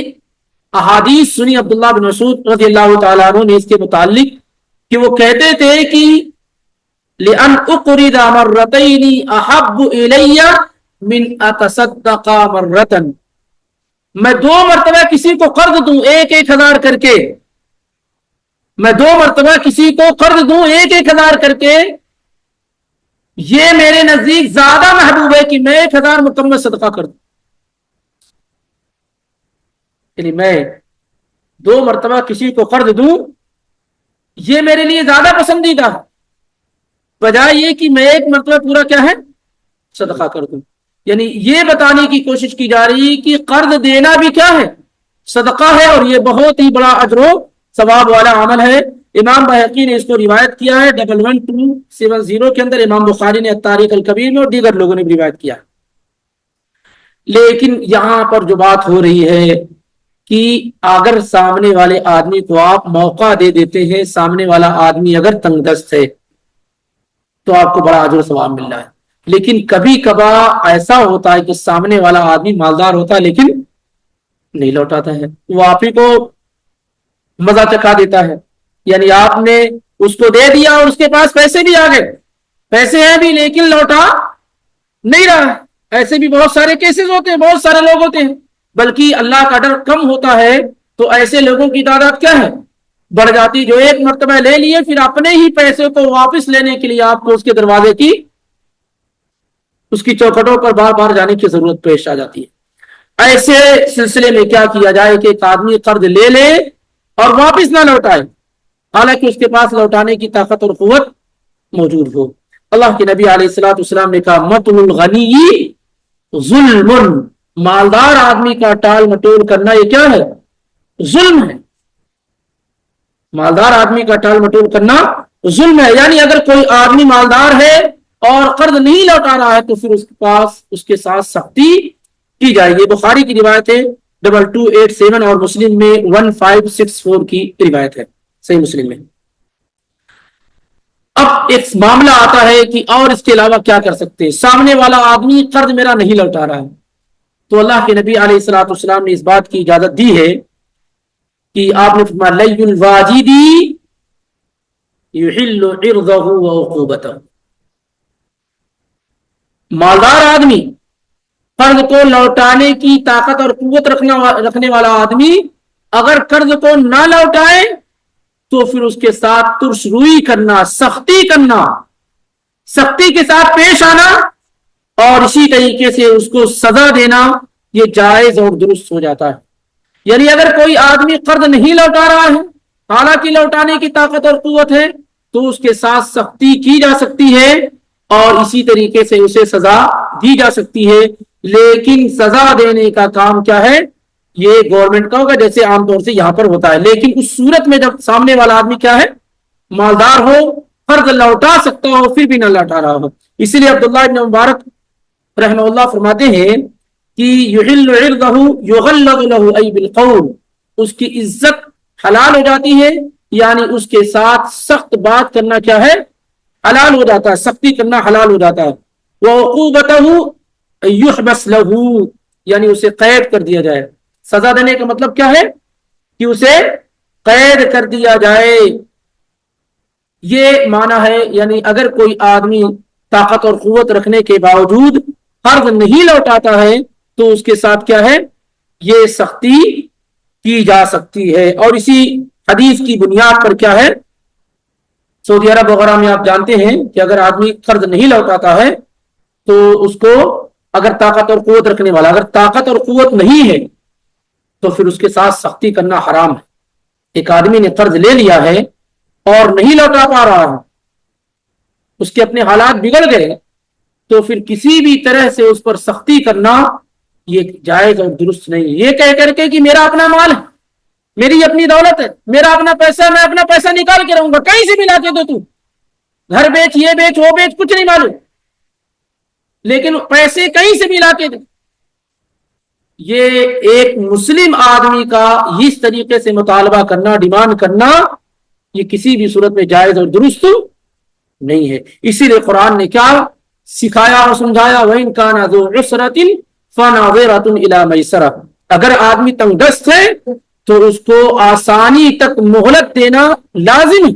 احادیث سنی عبداللہ بن مسعود رضی اللہ تعالیٰ عنہ نے اس کے متعلق کہ وہ کہتے تھے کہ لأن اقرض مرتين احب الی من اتصدق مرة, میں 2 مرتبہ کسی کو قرض دوں 1,000 کر کے, میں 2 مرتبہ کسی کو قرض دوں 1,000 کر کے, یہ میرے نزدیک زیادہ محبوب ہے کہ میں 1,000 مکمل صدقہ کر دوں. یعنی میں 2 مرتبہ کسی کو قرض دوں یہ میرے لیے زیادہ پسندیدہ ہے بجائے یہ کہ میں 1 مرتبہ پورا کیا ہے صدقہ کر دوں. یعنی یہ بتانے کی کوشش کی جا رہی کہ قرض دینا بھی کیا ہے صدقہ ہے, اور یہ بہت ہی بڑا اجر و ثواب والا عمل ہے. امام بہقی نے اس کو روایت کیا ہے 11270 کے اندر, امام بخاری نے التاریخ الکبیر میں, اور دیگر لوگوں نے بھی روایت کیا. لیکن یہاں پر جو بات ہو رہی ہے کہ اگر سامنے والے آدمی کو آپ موقع دے دیتے ہیں, سامنے والا آدمی اگر تنگ دست ہے تو آپ کو بڑا اجر و ثواب مل رہا ہے. لیکن کبھی کبھار ایسا ہوتا ہے کہ سامنے والا آدمی مالدار ہوتا ہے لیکن نہیں لوٹاتا ہے, وہ آپ ہی کو مزہ چکھا دیتا ہے. یعنی آپ نے اس کو دے دیا اور اس کے پاس پیسے بھی آ گئے, پیسے ہیں بھی لیکن لوٹا نہیں رہا. ایسے بھی بہت سارے کیسز ہوتے ہیں, بہت سارے لوگ ہوتے ہیں. بلکہ اللہ کا ڈر کم ہوتا ہے تو ایسے لوگوں کی تعداد کیا ہے بڑھ جاتی, جو 1 مرتبہ لے لیے پھر اپنے ہی پیسے کو واپس لینے کے لیے آپ کو اس کے دروازے کی اس کی چوکھٹوں پر بار بار جانے کی ضرورت پیش آ جاتی ہے. ایسے سلسلے میں کیا کیا جائے کہ ایک آدمی قرض لے لے اور واپس نہ لوٹائے حالانکہ اس کے پاس لوٹانے کی طاقت اور قوت موجود ہو. اللہ کے نبی علیہ الصلوۃ والسلام نے کہا مطل الغنی ظلم, مالدار آدمی کا ٹال مٹول کرنا یہ کیا ہے ظلم ہے. مالدار آدمی کا ٹال مٹول کرنا ظلم ہے. یعنی اگر کوئی آدمی مالدار ہے اور قرض نہیں لوٹا رہا ہے تو پھر اس کے پاس اس کے ساتھ سختی کی جائے گی. بخاری کی روایت ہے 2287 اور مسلم میں 1564 کی روایت ہے صحیح مسلم میں. اب ایک معاملہ آتا ہے کہ اور اس کے علاوہ کیا کر سکتے ہیں. سامنے والا آدمی قرض میرا نہیں لوٹا رہا ہے تو اللہ کے نبی علیہ الصلوۃ والسلام نے اس بات کی اجازت دی ہے کہ آپ نے فرمایا لی الواجد یحل عرضه وعقوبته, مالدار آدمی قرض کو لوٹانے کی طاقت اور قوت رکھنے والا آدمی اگر قرض کو نہ لوٹائے تو پھر اس کے ساتھ ترش روئی کرنا, سختی کرنا, سختی کے ساتھ پیش آنا اور اسی طریقے سے اس کو سزا دینا یہ جائز اور درست ہو جاتا ہے. یعنی اگر کوئی آدمی قرض نہیں لوٹا رہا ہے حالانکہ لوٹانے کی طاقت اور قوت ہے تو اس کے ساتھ سختی کی جا سکتی ہے اور اسی طریقے سے اسے سزا دی جا سکتی ہے، لیکن سزا دینے کا کام کیا ہے؟ یہ گورنمنٹ کا ہوگا، جیسے عام طور سے یہاں پر ہوتا ہے۔ لیکن اس صورت میں جب سامنے والا آدمی کیا ہے؟ مالدار ہو، قرض لوٹا سکتا ہو، پھر بھی نہ لوٹا رہا ہو۔ اسی لیے عبداللہ ابن مبارک رحمہ اللہ فرماتے ہیں کہ یحل عرضہ یغلظ له ای بالقول، اس کی عزت حلال ہو جاتی ہے، یعنی اس کے ساتھ سخت بات کرنا کیا ہے؟ حلال ہو جاتا ہے، سختی کرنا حلال ہو جاتا ہے۔ وعقوبتہ یحبس له، یعنی اسے قید کر دیا جائے۔ سزا دینے کا مطلب کیا ہے؟ کہ اسے قید کر دیا جائے، یہ معنی ہے۔ یعنی اگر کوئی آدمی طاقت اور قوت رکھنے کے باوجود قرض نہیں لوٹاتا ہے تو اس کے ساتھ کیا ہے؟ یہ سختی کی جا سکتی ہے۔ اور اسی حدیث کی بنیاد پر کیا ہے؟ سعودی عرب وغیرہ میں آپ جانتے ہیں کہ اگر آدمی قرض نہیں لوٹاتا ہے تو اس کو، اگر طاقت اور قوت رکھنے والا اگر طاقت اور قوت نہیں ہے تو پھر اس کے ساتھ سختی کرنا حرام ہے۔ ایک آدمی نے قرض لے لیا ہے اور نہیں لوٹا پا رہا ہے، اس کے اپنے حالات بگڑ گئے، تو پھر کسی بھی طرح سے اس پر سختی کرنا یہ جائز اور درست نہیں ہے۔ یہ کہہ کر کے کہ میرا اپنا مال ہے، میری اپنی دولت ہے، میرا اپنا پیسہ، میں اپنا پیسہ نکال کے رہوں گا، کہیں سے بھی لا کے دو، تو گھر بیچ، یہ بیچ، وہ بیچ، کچھ نہیں معلوم، لیکن پیسے کہیں سے بھی لا کے دو۔ یہ ایک مسلم آدمی کا اس طریقے سے مطالبہ کرنا، ڈیمانڈ کرنا، یہ کسی بھی صورت میں جائز اور درست نہیں ہے۔ اسی لیے قرآن نے کیا سکھایا اور سمجھایا؟ وَإِن كَانَ ذُو عُسْرَةٍ فَنَظِرَةٌ إِلَىٰ مَيْسَرَةٍ، اگر آدمی تنگ دست ہے تو اس کو آسانی تک مہلت دینا لازم ہے۔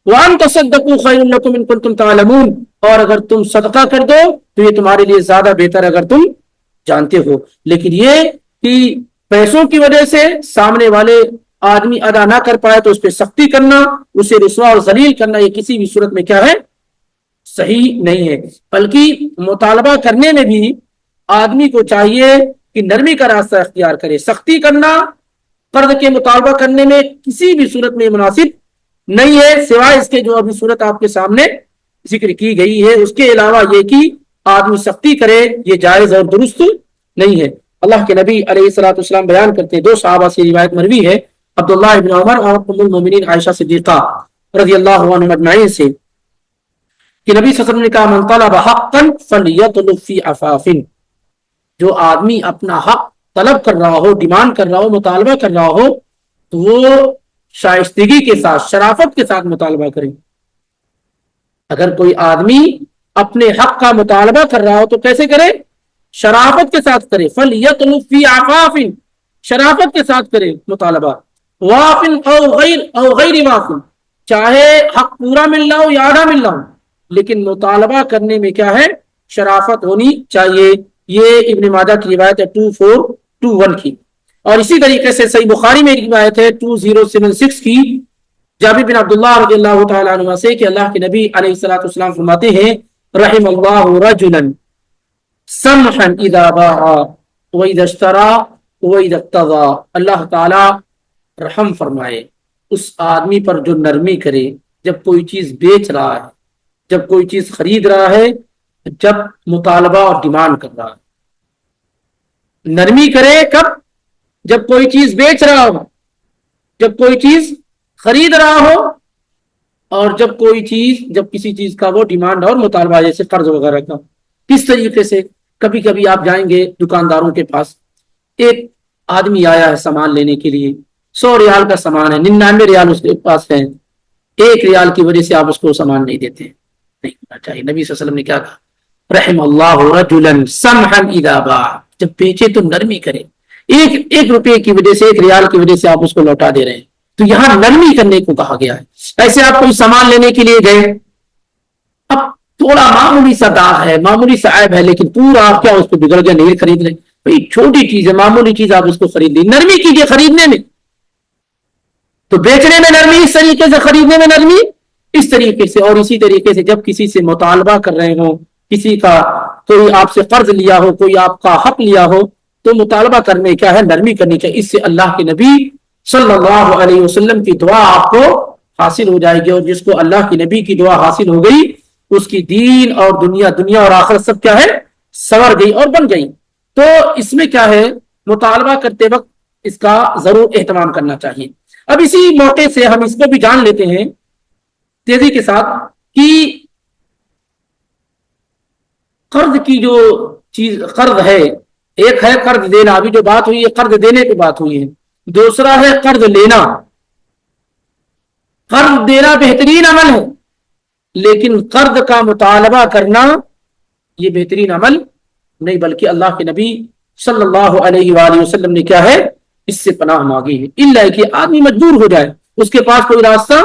وَأَن تَصَدَّقُوا خَيْرٌ لَكُمْ إِن كُنتُمْ تَعْلَمُونَ، اور اگر تم صدقہ کر دو تو یہ تمہارے لیے زیادہ بہتر اگر تم جانتے ہو۔ لیکن یہ کہ پیسوں کی وجہ سے سامنے والے آدمی ادا نہ کر پائے تو اس پہ سختی کرنا، اسے رسوا اور ذلیل کرنا، یہ کسی بھی صورت میں کیا ہے؟ صحیح نہیں ہے۔ بلکہ مطالبہ کرنے میں بھی آدمی کو چاہیے کہ نرمی کا راستہ اختیار کرے۔ سختی کرنا قرض کے مطالبہ کرنے میں کسی بھی صورت میں مناسب نہیں ہے، سوائے اس کے جو ابھی صورت آپ کے سامنے ذکر کی گئی ہے۔ اس کے علاوہ یہ کہ آدمی سختی کرے، یہ جائز اور درست نہیں ہے۔ اللہ کے نبی علیہ الصلوۃ والسلام بیان کرتے ہیں، دو صحابہ سے روایت مروی ہے، عبداللہ ابن عمر اور ام المومنین عائشہ صدیقہ رضی اللہ عنہم اجمعین سے، کہ نبی صلی اللہ علیہ وسلم نے کہا من طلب حقا فلیطلب فی عفاف، جو آدمی اپنا حق طلب کر رہا ہو، ڈیمانڈ کر رہا ہو، مطالبہ کر رہا ہو، تو وہ شائستگی کے ساتھ، شرافت کے ساتھ مطالبہ کرے۔ اگر کوئی آدمی اپنے حق کا مطالبہ کر رہا ہو تو کیسے کرے؟ شرافت کے ساتھ کرے۔ فلیطلب فی عفاف، شرافت کے ساتھ کرے مطالبہ۔ واف او غیر واف، چاہے حق پورا مل رہا ہو یا آدھا مل رہا ہو، لیکن مطالبہ کرنے میں کیا ہے؟ شرافت ہونی چاہیے۔ یہ ابن ماجہ کی روایت ہے 2421 کی۔ اور اسی طریقے سے صحیح بخاری میں روایت ہے 2076 کی، جابر بن عبداللہ رضی اللہ تعالی عنہ سے، کہ اللہ کے نبی علیہ الصلوۃ والسلام فرماتے ہیں رحم اللہ رجلا سمحا اذا باع واذا اشترى واذا اقتضى، اللہ تعالی رحم فرمائے اس آدمی پر جو نرمی کرے جب کوئی چیز بیچ رہا ہے، جب کوئی چیز خرید رہا ہے، جب مطالبہ اور ڈیمانڈ کر رہا ہے۔ نرمی کرے کب؟ جب کوئی چیز بیچ رہا ہو، جب کوئی چیز خرید رہا ہو، اور جب کوئی چیز، جب کسی چیز کا وہ ڈیمانڈ اور مطالبہ، جیسے قرض وغیرہ کا۔ کس طریقے سے؟ کبھی کبھی آپ جائیں گے دکانداروں کے پاس، ایک آدمی آیا ہے سامان لینے کے لیے، 100 ریال کا سامان ہے، 99 ریال اس کے پاس ہے، 1 ریال کی وجہ سے آپ اس کو سامان نہیں دیتے، نہیں ہونا چاہیے۔ نبی صلی اللہ علیہ وسلم نے کیا کہا؟ رحم اللہ رجلا سمحا اذا باع، جب بیچے تو نرمی کرے، ایک روپے کی وجہ سے، 1 ریال کی وجہ سے آپ اس کو لوٹا دے رہے ہیں، تو یہاں نرمی کرنے کو کہا گیا ہے۔ ایسے آپ کوئی سامان لینے کے لیے گئے، اب تھوڑا معمولی سا داغ ہے، معمولی سا عیب ہے، لیکن پورا آپ کیا اس کو بگڑ گیا، نہیں خرید رہے، بھئی چھوٹی چیز ہے، معمولی چیز، آپ اس کو خرید لی، نرمی کیجیے خریدنے میں۔ تو بیچنے میں نرمی اس طریقے سے، خریدنے میں نرمی اس طریقے سے۔ اور اسی طریقے سے جب کسی سے مطالبہ کر رہے ہوں، کسی کا کوئی آپ سے قرض لیا ہو، کوئی آپ کا حق لیا ہو، تو مطالبہ کرنے کیا ہے؟ نرمی کرنی چاہیے۔ اس سے اللہ کے نبی صلی اللہ علیہ وسلم کی دعا آپ کو حاصل ہو جائے گی، اور جس کو اللہ کے نبی کی دعا حاصل ہو گئی اس کی دین اور دنیا اور آخرت سب کیا ہے سنور گئی اور بن گئی. تو اس میں کیا ہے مطالبہ کرتے وقت اس کا ضرور اہتمام کرنا چاہیے. اب اسی موقع سے ہم اس کو بھی جان لیتے ہیں تیزی کے ساتھ کہ قرض کی جو چیز قرض ہے، ایک ہے قرض دینا، ابھی جو بات ہوئی ہے قرض دینے کی بات ہوئی ہے، دوسرا ہے قرض لینا. قرض دینا بہترین عمل ہے، لیکن قرض کا مطالبہ کرنا یہ بہترین عمل نہیں، بلکہ اللہ کے نبی صلی اللہ علیہ وآلہ وسلم نے کیا ہے اس سے پناہ مانگی ہے. الا کہ آدمی مجبور ہو جائے، اس کے پاس کوئی راستہ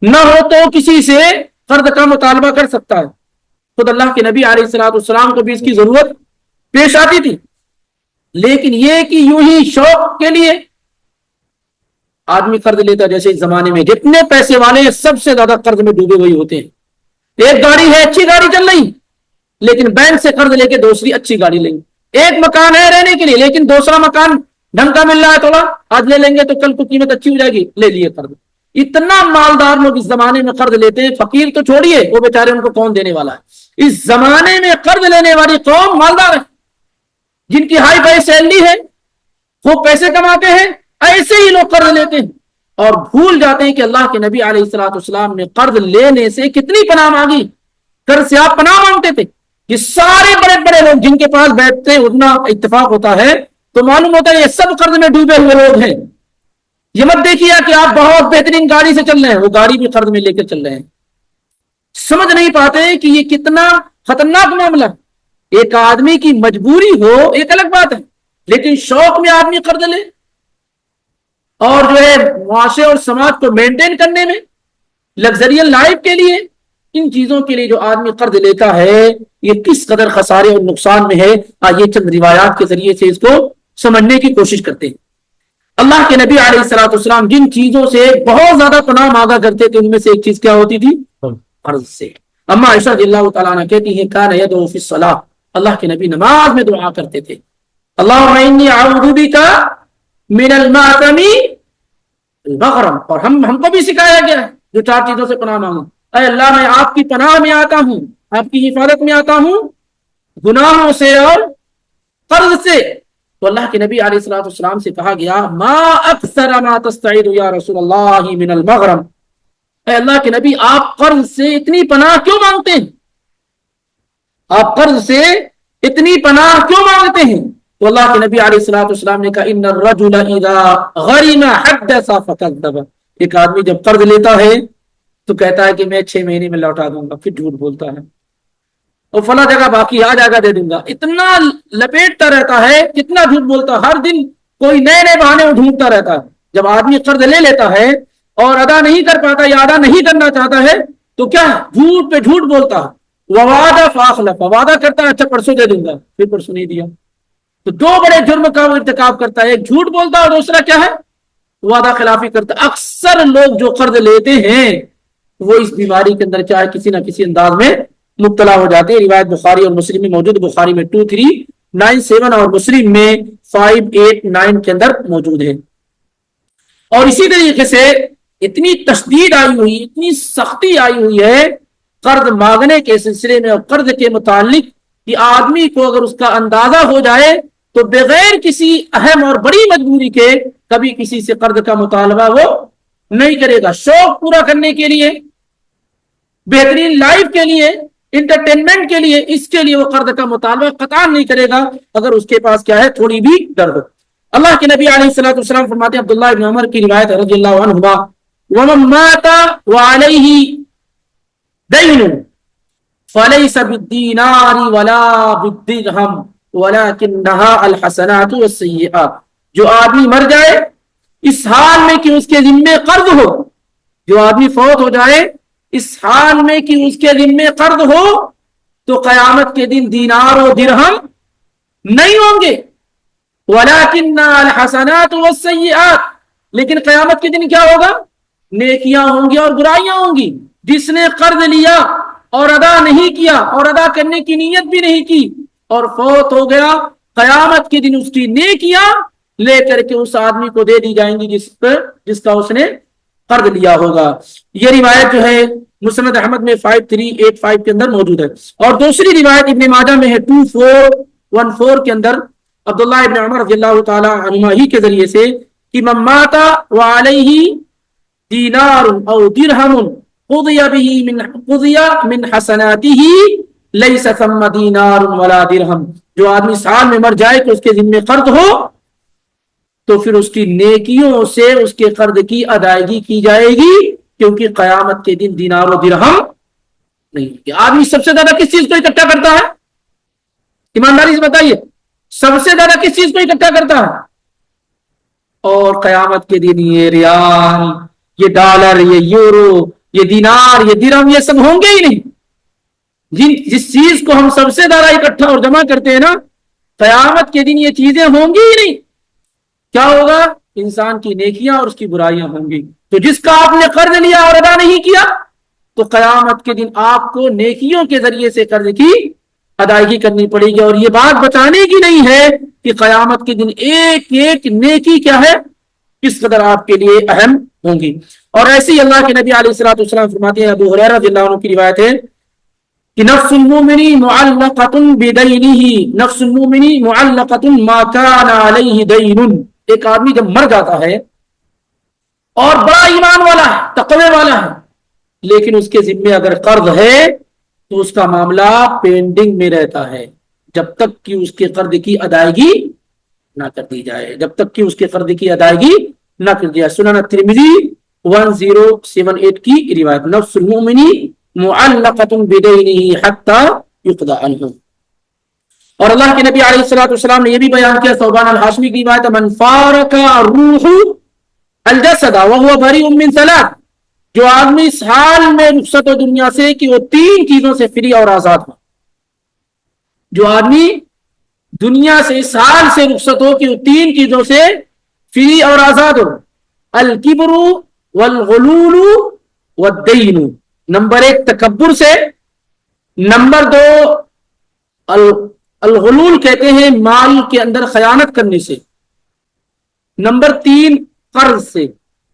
نہ ہو تو کسی سے قرض کا مطالبہ کر سکتا ہے. خود اللہ کے نبی علیہ الصلوۃ والسلام کو بھی اس کی ضرورت پیش آتی تھی، لیکن یہ کہ یوں ہی شوق کے لیے آدمی قرض لیتا. جیسے اس زمانے میں جتنے پیسے والے ہیں سب سے زیادہ قرض میں ڈوبے ہوئے ہوتے ہیں. ایک گاڑی ہے، اچھی گاڑی چل رہی، لیکن بینک سے قرض لے کے دوسری اچھی گاڑی لیں گے. ایک مکان ہے رہنے کے لیے، لیکن دوسرا مکان ڈھنگ کا مل رہا ہے، تھوڑا آج لے لیں گے تو کل کو قیمت اچھی ہو جائے گی، لے لیے قرض. اتنا مالدار لوگ اس زمانے میں قرض لیتے ہیں، فقیر تو چھوڑیے وہ بیچارے ان کو کون دینے والا ہے. اس زمانے میں قرض لینے والی قوم مالدار ہے، جن کی ہائی فائی سیلری ہے، خوب پیسے کماتے ہیں، ایسے ہی لوگ قرض لیتے ہیں اور بھول جاتے ہیں کہ اللہ کے نبی علیہ الصلوۃ والسلام نے قرض لینے سے کتنی پناہ مانگی. قرض سے آپ پناہ مانگتے تھے. یہ سارے بڑے بڑے لوگ جن کے پاس بیٹھتے ہیں اتنا اتفاق ہوتا ہے تو معلوم ہوتا ہے یہ سب قرض میں ڈوبے ہوئے لوگ ہیں. یہ مت دیکھیے کہ آپ بہت بہترین گاڑی سے چل رہے ہیں، وہ گاڑی بھی قرض میں لے کے چل رہے ہیں. سمجھ نہیں پاتے کہ یہ کتنا خطرناک معاملہ. ایک آدمی کی مجبوری ہو ایک الگ بات ہے، لیکن شوق میں آدمی قرض لے اور جو ہے معاشرے اور سماج کو مینٹین کرنے میں، لگزریل لائف کے لیے، ان چیزوں کے لیے جو آدمی قرض لیتا ہے یہ کس قدر خسارے اور نقصان میں ہے. آئیے چند روایات کے ذریعے سے اس کو سمجھنے کی کوشش کرتے ہیں. اللہ کے نبی علیہ الصلوۃ والسلام جن چیزوں سے بہت زیادہ پناہ مانگا کرتے تھے ان میں سے ایک چیز کیا ہوتی تھی؟ قرض سے. اما عائشہ رضی اللہ تعالیٰ عنہ کہتی ہیں کان یدعو فی الصلاۃ، اللہ کے نبی نماز میں دعا کرتے تھے اللہم انی اعوذ بک من المأثم البغرم. اور ہم کو بھی سکھایا گیا ہے جو چار چیزوں سے پناہ مانگو. اے اللہ میں آپ کی پناہ میں آتا ہوں، آپ کی حفاظت میں آتا ہوں گناہوں سے اور قرض سے. تو اللہ کے نبی علیہ الصلوۃ والسلام سے کہا گیا ما اکثر ما تستعیذ یا رسول اللہ من المغرم. اے اللہ کے نبی آپ قرض سے اتنی پناہ کیوں مانگتے ہیں؟ آپ قرض سے اتنی پناہ کیوں مانگتے ہیں؟ تو اللہ کے نبی علیہ الصلوۃ والسلام نے کہا ان الرجل اذا غرم حدث فكذب. ایک آدمی جب قرض لیتا ہے تو کہتا ہے کہ میں 6 مہینے میں لوٹا دوں گا، پھر جھوٹ بولتا ہے اور فلاں جگہ باقی آ جائے گا دے دوں گا. اتنا لپیٹتا رہتا ہے، کتنا جھوٹ بولتا ہے، ہر دن کوئی نئے نئے بہانے وہ ڈھونڈتا رہتا ہے. جب آدمی قرض لے لیتا ہے اور ادا نہیں کر پاتا یا ادا نہیں کرنا چاہتا ہے تو کیا جھوٹ پہ جھوٹ بولتا ہے. وعدہ فاخلف، وعدہ کرتا ہے اچھا پرسوں دے دوں گا، پھر پرسوں نہیں دیا. تو دو بڑے جرم کا وہ ارتکاب کرتا ہے، ایک جھوٹ بولتا ہے اور دوسرا کیا ہے وعدہ خلافی کرتا ہے. اکثر لوگ جو قرض لیتے ہیں وہ اس بیماری کے اندر چاہے کسی نہ کسی انداز میں مبتلا ہو جاتے ہیں. روایت بخاری اور مسلم میں موجود، بخاری میں 2397 اور مسلم میں 589 کے اندر موجود ہے. اور اسی طریقے سے اتنی تشدید آئی ہوئی، اتنی سختی آئی ہوئی ہے قرض مانگنے کے سلسلے میں اور قرض کے متعلق کہ آدمی کو اگر اس کا اندازہ ہو جائے تو بغیر کسی اہم اور بڑی مجبوری کے کبھی کسی سے قرض کا مطالبہ وہ نہیں کرے گا. شوق پورا کرنے کے لیے، بہترین لائف کے لیے، انٹرٹینمنٹ کے لیے، اس کے لیے وہ قرض کا مطالبہ قطعاً نہیں کرے گا اگر اس کے پاس کیا ہے تھوڑی بھی ڈر ہو. اللہ کے نبی علیہ الصلوۃ والسلام فرماتے ہیں، عبداللہ ابن عمر کی روایت رضی اللہ عنہما ومن مات وعلیہ دین فلیس بالدینار ولا بالدرہم ولکنہا الحسنات والسیئات. جو آدمی مر جائے اس حال میں کہ اس کے ذمے قرض ہو، جو آدمی فوت ہو جائے اس حال میں کہ اس کے ذمے قرض ہو تو قیامت کے دن دینار و درہم نہیں ہوں گے. وَلَكِنَّ الْحَسَنَاتُ وَالسَّيِّئَاتُ، لیکن قیامت کے دن کیا ہوگا؟ نیکیاں ہوں گی اور برائیاں ہوں گی. جس نے قرض لیا اور ادا نہیں کیا اور ادا کرنے کی نیت بھی نہیں کی اور فوت ہو گیا، قیامت کے دن اس کی نیکیاں لے کر کے اس آدمی کو دے دی جائیں گی جس کا اس نے قرض لیا ہوگا. یہ روایت جو ہے مسند احمد میں 5385 کے اندر موجود ہے. اور دوسری روایت ابن ماجہ میں ہے 2414 کے اندر عبداللہ ابن عمر رضی اللہ تعالی عنہما ہی کے ذریعے سے کہ من مات وعلیہ دینار او درہم قضی من حسناتہ لیس ثم دینار ولا درہم. جو آدمی سال میں مر جائے کہ اس کے ذمہ قرض ہو تو پھر اس کی نیکیوں سے اس کے قرض کی ادائیگی کی جائے گی, کیونکہ قیامت کے دن دینار و درہم نہیں. آدمی سب سے زیادہ کس چیز کو اکٹھا کرتا ہے؟ ایمانداری سے بتائیے, سب سے زیادہ کس چیز کو اکٹھا کرتا ہے؟ اور قیامت کے دن یہ ریال, یہ ڈالر, یہ یورو, یہ دینار, یہ درہم, یہ سب ہوں گے ہی نہیں. جس چیز کو ہم سب سے زیادہ اکٹھا اور جمع کرتے ہیں نا, قیامت کے دن یہ چیزیں ہوں گی ہی نہیں. کیا ہوگا؟ انسان کی نیکیاں اور اس کی برائیاں ہوں گی. تو جس کا آپ نے قرض لیا اور ادا نہیں کیا تو قیامت کے دن آپ کو نیکیوں کے ذریعے سے قرض کی ادائیگی کرنی پڑے گی. اور یہ بات بتانے کی نہیں ہے کہ قیامت کے دن ایک ایک نیکی کیا ہے, کس قدر آپ کے لیے اہم ہوں گی. اور ایسے ہی اللہ کے نبی علیہ الصلوۃ والسلام فرماتے ہیں, ابو ہریرہ رضی اللہ عنہ کی روایت ہے کہ نفس المؤمن معلقۃ بدینہ, نفس المؤمن معلقۃ ما کان علیہ دین. ایک آدمی جب مر جاتا ہے اور بڑا ایمان والا ہے, تقوی والا ہے, لیکن اس کے ذمے اگر قرض ہے تو اس کا معاملہ پینڈنگ میں رہتا ہے جب تک کہ اس کے قرض کی ادائیگی نہ کر دی جائے, جب تک کہ اس کے قرض کی ادائیگی نہ کر دی جائے. سنن ترمذی 1078 کی روایت, نفس المؤمن معلقۃ بدینہ حتی یقضی عنہ. اور اللہ کے نبی علیہ الصلوۃ والسلام نے یہ بھی بیان کیا, ثوبان الحاشمی کی روایت, من فارق روح الجسد وهو بریء من ثلاث. جو آدمی اس حال میں رخصت ہو دنیا سے کہ وہ 3 چیزوں سے فری اور آزاد ہو. جو آدمی دنیا سے اس حال سے رخصت ہو کہ وہ 3 چیزوں سے فری اور آزاد ہو, الکبر والغلول والدین. نمبر 1 تکبر سے, نمبر 2 الغلول کہتے ہیں مال کے اندر خیانت کرنے سے, نمبر 3 قرض سے.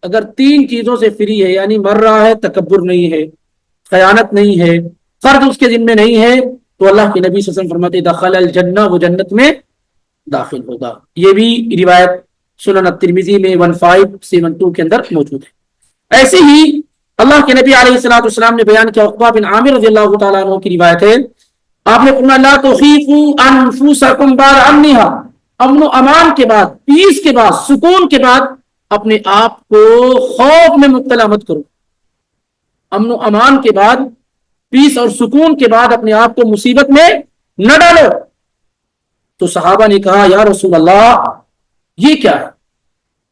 اگر 3 چیزوں سے فری ہے, یعنی مر رہا ہے, تکبر نہیں ہے, خیانت نہیں ہے, قرض اس کے ذمہ نہیں ہے, تو اللہ کے نبی صلی اللہ علیہ وسلم فرماتے دخل الجنہ, وہ جنت میں داخل ہوگا. یہ بھی روایت سنن الترمذی میں 1572 کے اندر موجود ہے. ایسے ہی اللہ کے نبی علیہ الصلوۃ والسلام نے بیان کیا, عقبہ بن عامر رضی اللہ تعالیٰ عنہ کی روایت ہے, آپ نے فرمایا لا تخیفوا انفسکم بعد امنها, امن و امان کے بعد, پیس کے بعد, سکون کے بعد اپنے آپ کو خوف میں مبتلا مت کرو. امن و امان کے بعد, پیس اور سکون کے بعد اپنے آپ کو مصیبت میں نہ ڈالو. تو صحابہ نے کہا یا رسول اللہ یہ کیا ہے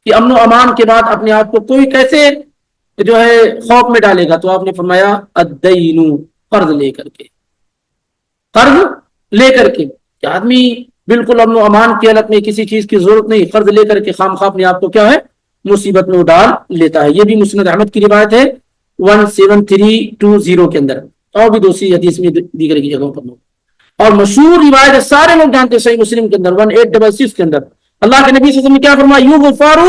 کہ امن و امان کے بعد اپنے آپ کو کوئی کیسے جو ہے خوف میں ڈالے گا؟ تو آپ نے فرمایا الدین, قرض لے کر کے, قرض لے کر کے. کہ آدمی بالکل امن و امان کی حالت میں, کسی چیز کی ضرورت نہیں, قرض لے کر کے خام خواہ اپنے آپ کو کیا ہے مصیبت میں ڈال لیتا ہے. یہ بھی مسند احمد کی روایت ہے 17320 کے اندر, اور بھی دوسری حدیث میں دیگر کی جگہوں پر. اور مشہور روایت ہے, سارے لوگ جانتے ہیں, صحیح مسلم کے اندر 1866 کے اندر اللہ کے نبی صلی اللہ علیہ وسلم نے کیا فرمایا, یغفر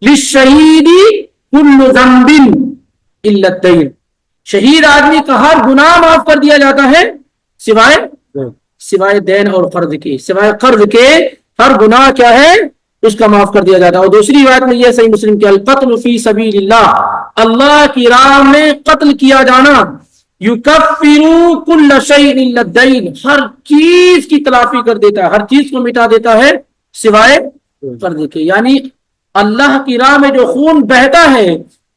للشہید کل ذنب الا الدین. شہید آدمی کا ہر گناہ معاف کر دیا جاتا ہے سوائے دین اور قرض کے. سوائے قرض کے ہر گناہ کیا ہے اس کا معاف کر دیا جاتا ہے. اور دوسری روایت میں یہ صحیح مسلم کے القتل فی سبیل اللہ, اللہ کی راہ میں قتل کیا جانا, یکفر کل شیء الا الدین, ہر چیز کی تلافی کر دیتا ہے, ہر چیز کو مٹا دیتا ہے سوائے قرض کے. یعنی اللہ کی راہ میں جو خون بہتا ہے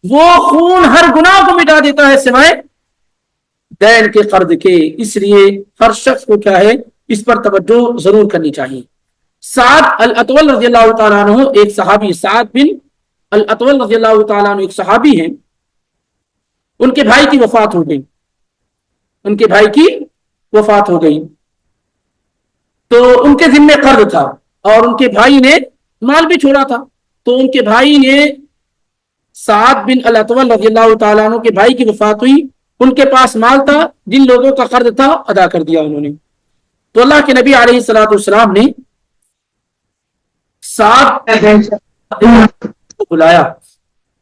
وہ خون ہر گناہ کو مٹا دیتا ہے سوائے دین کے, قرض کے. اس لیے ہر شخص کو کیا ہے اس پر توجہ ضرور کرنی چاہیے. سعد الاطول رضی اللہ تعالیٰ عنہ ایک صحابی, سعد بن الاطول رضی اللہ تعالیٰ عنہ ایک صحابی ہیں, ان کے بھائی کی وفات ہو گئی, ان کے بھائی کی وفات ہو گئی, تو ان کے ذمہ قرض تھا اور ان کے بھائی نے مال بھی چھوڑا تھا. تو ان کے بھائی نے سعد بن الاطول رضی اللہ تعالیٰ عنہ کے بھائی کی وفات ہوئی, ان کے پاس مال تھا, جن لوگوں کا قرض تھا ادا کر دیا انہوں نے. تو اللہ کے نبی علیہ الصلوۃ والسلام نے سعد کو بلایا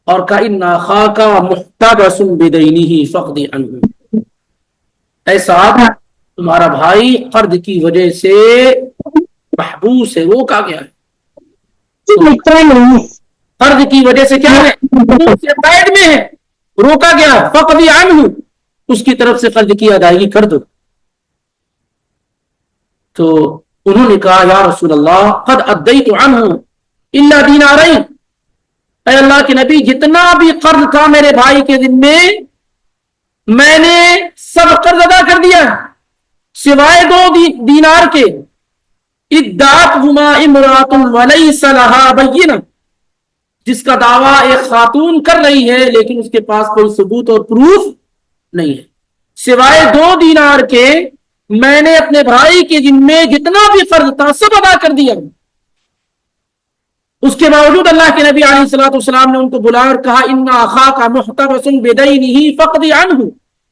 اور کہا ان اخاک محتبس بدینہ فاقض عنہ، اے صاحب تمہارا بھائی قرض کی وجہ سے محبوس ہے، روکا گیا ہے، قرض کی وجہ سے کیا ہے، قید میں ہے، روکا گیا، فاقض عنہ، اس کی طرف سے قرض کی ادائیگی کر دو۔ تو انہوں نے کہا یا رسول اللہ قد ادیت عنہ الا دینارین، اے اللہ کے نبی جتنا بھی قرض تھا میرے بھائی کے ذمے میں نے سب قرض ادا کر دیا سوائے 2 دینار کے۔ ادعتہما امرأۃ ولیس لها بینہ، جس کا دعویٰ ایک خاتون کر رہی ہے لیکن اس کے پاس کوئی ثبوت اور پروف نہیں ہے، سوائے 2 دینار کے میں نے اپنے بھائی کے ذمے جتنا بھی قرض تھا سب ادا کر دیا۔ اس کے باوجود اللہ کے نبی علیہ الصلوۃ والسلام نے ان کو بلایا اور کہا ان اخاک محتبس بدینہ فاقض عنہ،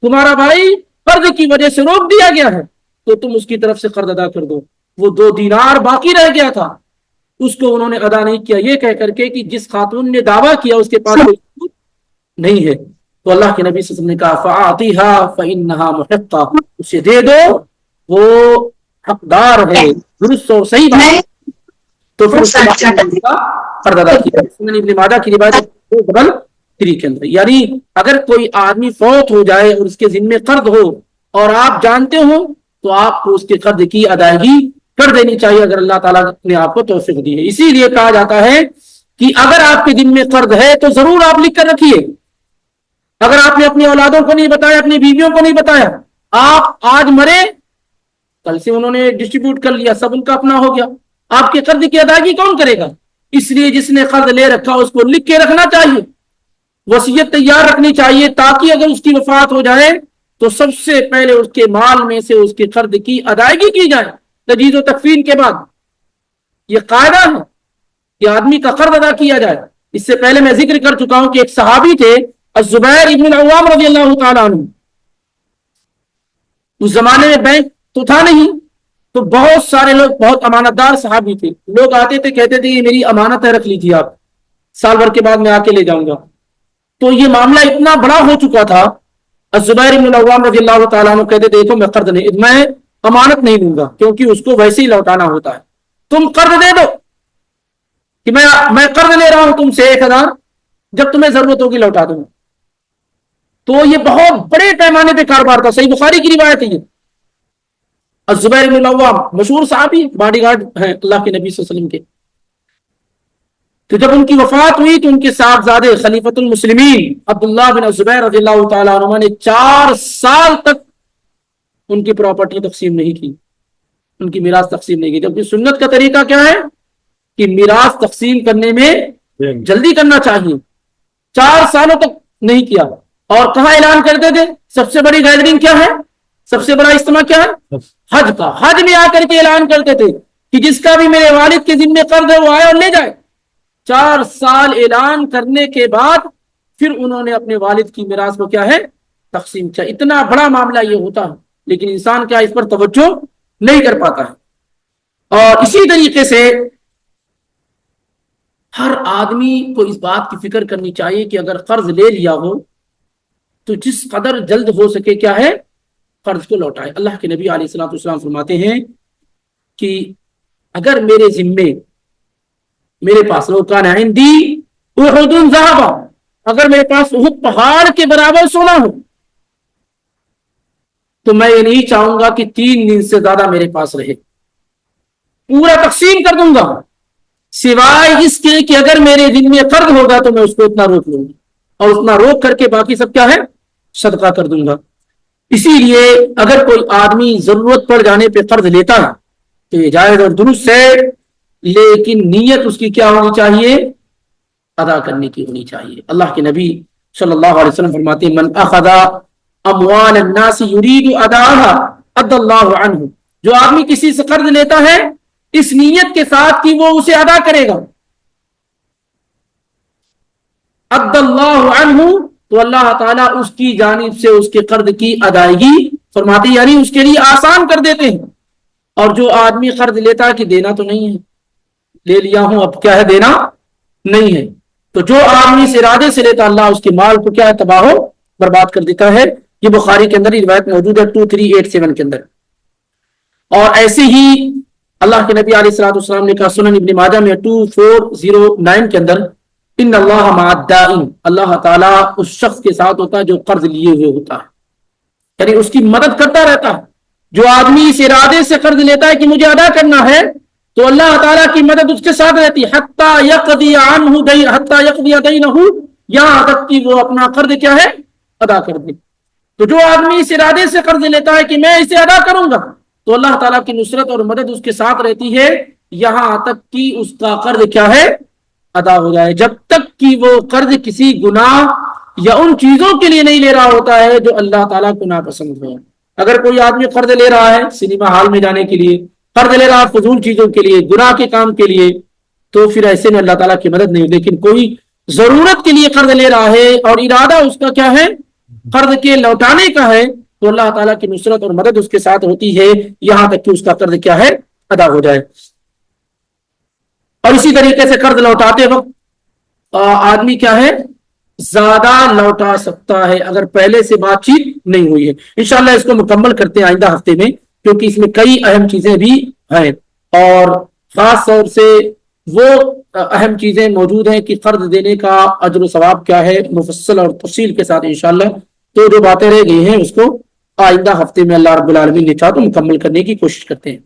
تمہارا بھائی قرض کی وجہ سے روک دیا گیا ہے تو تم اس کی طرف سے قرض ادا کر دو۔ وہ 2 دینار باقی رہ گیا تھا، اس کو انہوں نے ادا نہیں کیا، یہ کہہ کر کے کہ جس خاتون نے دعویٰ کیا اس کے پاس کوئی ثبوت نہیں ہے۔ تو اللہ کے نبی صلی اللہ علیہ وسلم نے کہا فاعطیها فانها محقہ، اسے دے دو، وہ حقدار ہے، درست اور صحیح بات۔ تو پھر اس کے بعد قرض ادا کیا۔ سنن ابن ماجہ کی روایت 3 کے اندر، یعنی اگر کوئی آدمی فوت ہو جائے اور اس کے ذمے قرض ہو اور آپ جانتے ہو تو آپ کو اس کے قرض کی ادائیگی کر دینی چاہیے اگر اللہ تعالیٰ نے آپ کو توفیق دی ہے۔ اسی لیے کہا جاتا ہے کہ اگر آپ کے ذمے قرض ہے تو ضرور آپ لکھ کر رکھیے۔ اگر آپ نے اپنی اولادوں کو نہیں بتایا، اپنی بیویوں کو نہیں بتایا، آپ آج مرے کل سے انہوں نے ڈسٹریبیوٹ کر لیا، سب ان کا اپنا ہو گیا، آپ کے قرض کی ادائیگی کون کرے گا؟ اس لیے جس نے قرض لے رکھا اس کو لکھ کے رکھنا چاہیے، وصیت تیار رکھنی چاہیے تاکہ اگر اس کی وفات ہو جائے تو سب سے پہلے اس کے مال میں سے اس کے قرض کی ادائیگی کی جائے تجہیز و تکفین کے بعد۔ یہ قاعدہ ہے کہ آدمی کا قرض ادا کیا جائے۔ اس سے پہلے میں ذکر کر چکا ہوں کہ ایک صحابی تھے الزبیر ابن العوام رضی اللہ تعالیٰ عنہ، اس زمانے میں بینک تو تھا نہیں، تو بہت سارے لوگ، بہت امانت دار صحابی تھے، لوگ آتے تھے کہتے تھے یہ میری امانت ہے رکھ لیجیے آپ، سال بھر کے بعد میں آ کے لے جاؤں گا۔ تو یہ معاملہ اتنا بڑا ہو چکا تھا، الزبیر بن العوام رضی اللہ تعالیٰ عنہ کہتے دیکھو میں قرض نہیں، میں امانت نہیں لوں گا کیونکہ اس کو ویسے ہی لوٹانا ہوتا ہے، تم قرض دے دو کہ میں قرض لے رہا ہوں تم سے 1000، جب تمہیں ضرورت ہوگی لوٹا دوں گا۔ تو یہ بہت بڑے پیمانے پہ کاروبار تھا، صحیح بخاری کی روایت ہے یہ۔ الزبیر بن العوام مشہور صحابی، باڈی گارڈ ہیں اللہ کے نبی صلی اللہ علیہ وسلم کے۔ تو جب ان کی وفات ہوئی تو ان کے صاحبزادے خلیفۃ المسلمین عبداللہ بن الزبیر رضی اللہ تعالیٰ عنہ نے 4 سال تک ان کی پراپرٹی تقسیم نہیں کی، ان کی میراث تقسیم نہیں کی، جبکہ سنت کا طریقہ کیا ہے کہ میراث تقسیم کرنے میں جلدی کرنا چاہیے۔ 4 سالوں تک نہیں کیا، اور کہاں اعلان کرتے تھے؟ سب سے بڑی گیدرنگ کیا ہے، سب سے بڑا اجتماع کیا ہے؟ حج کا۔ حج میں آ کر کے اعلان کرتے تھے کہ جس کا بھی میرے والد کے ذمے قرض ہے وہ آئے اور لے جائے۔ 4 سال اعلان کرنے کے بعد پھر انہوں نے اپنے والد کی میراث کو کیا ہے، تقسیم کیا۔ اتنا بڑا معاملہ یہ ہوتا ہے لیکن انسان کیا اس پر توجہ نہیں کر پاتا ہے۔ اور اسی طریقے سے ہر آدمی کو اس بات کی فکر کرنی چاہیے کہ اگر قرض لے لیا ہو تو جس قدر جلد ہو سکے کیا ہے، قرض کو لوٹائے۔ اللہ کے نبی علیہ الصلوۃ والسلام فرماتے ہیں کہ اگر میرے ذمے، میرے پاس لو کان عندی احد ذهب، اگر میرے پاس احد پہاڑ کے برابر سونا ہو تو میں یہ نہیں چاہوں گا کہ 3 دن سے زیادہ میرے پاس رہے، پورا تقسیم کر دوں گا، سوائے اس کے کہ اگر میرے دن میں قرض ہوگا تو میں اس کو اتنا روک لوں گا اور اتنا روک کر کے باقی سب کیا ہے، صدقہ کر دوں گا۔ اسی لیے اگر کوئی آدمی ضرورت پڑ جانے پہ قرض لیتا ہے تو یہ جائز اور درست ہے، لیکن نیت اس کی کیا ہونی چاہیے، ادا کرنے کی ہونی چاہیے۔ اللہ کے نبی صلی اللہ علیہ وسلم فرماتے ہیں من اخذ اموال الناس يريد اداها ادى الله عنه، جو آدمی کسی سے قرض لیتا ہے اس نیت کے ساتھ کہ وہ اسے ادا کرے گا، ادى الله عنه، تو اللہ تعالیٰ اس کی جانب سے اس کے قرض کی ادائیگی فرماتے، یعنی اس کے لیے آسان کر دیتے ہیں۔ اور جو آدمی قرض لیتا ہے کہ دینا تو نہیں ہے، لے لیا ہوں اب کیا ہے، دینا نہیں ہے، تو جو آدمی اس ارادے سے لیتا اللہ اس کے مال کو کیا تباہ و برباد کر دیتا ہے. یہ بخاری کے اندر روایت موجود ہے 2387 کے اندر. اور ایسے ہی اللہ کے نبی علیہ الصلوۃ والسلام نے کہا سنن ابن ماجہ میں 2409 کے اندر ان اللہ مع الدائن، اللہ تعالیٰ اس شخص کے ساتھ ہوتا ہے جو قرض لیے ہوئے ہوتا ہے، یعنی اس کی مدد کرتا رہتا ہے. جو آدمی اس ارادے سے قرض لیتا ہے کہ مجھے ادا کرنا ہے تو اللہ تعالیٰ کی مدد اس کے ساتھ رہتی ہے حتی یقضی عنہ حتی یقضی دینہ، یہاں تک کہ وہ اپنا قرض کیا ہے ادا کر دے. تو جو آدمی اس ارادے سے قرض لیتا ہے کہ میں اسے ادا کروں گا تو اللہ تعالیٰ کی نصرت اور مدد اس کے ساتھ رہتی ہے یہاں تک کہ اس کا قرض کیا ہے ادا ہو جائے، جب تک کہ وہ قرض کسی گناہ یا ان چیزوں کے لیے نہیں لے رہا ہوتا ہے جو اللہ تعالیٰ کو ناپسند ہو. اگر کوئی آدمی قرض لے رہا ہے سنیما ہال میں جانے کے لیے، قرض لے رہا ہے فضول چیزوں کے لیے، گناہ کے کام کے لیے، تو پھر ایسے میں اللہ تعالیٰ کی مدد نہیں ہوتی. لیکن کوئی ضرورت کے لیے قرض لے رہا ہے اور ارادہ اس کا کیا ہے قرض کے لوٹانے کا ہے تو اللہ تعالیٰ کی نصرت اور مدد اس کے ساتھ ہوتی ہے یہاں تک کہ اس کا قرض کیا ہے ادا ہو جائے. اور اسی طریقے سے قرض لوٹاتے وقت آدمی کیا ہے زیادہ لوٹا سکتا ہے اگر پہلے سے بات چیت نہیں ہوئی ہے. انشاءاللہ اس کو مکمل کرتے ہیں آئندہ ہفتے میں، کیونکہ اس میں کئی اہم چیزیں بھی ہیں اور خاص طور سے وہ اہم چیزیں موجود ہیں کہ قرض دینے کا اجر و ثواب کیا ہے مفصل اور تفصیل کے ساتھ انشاءاللہ. تو جو باتیں رہ گئی ہیں اس کو آئندہ ہفتے میں اللہ رب العالمین نے چاہا تو مکمل کرنے کی کوشش کرتے ہیں.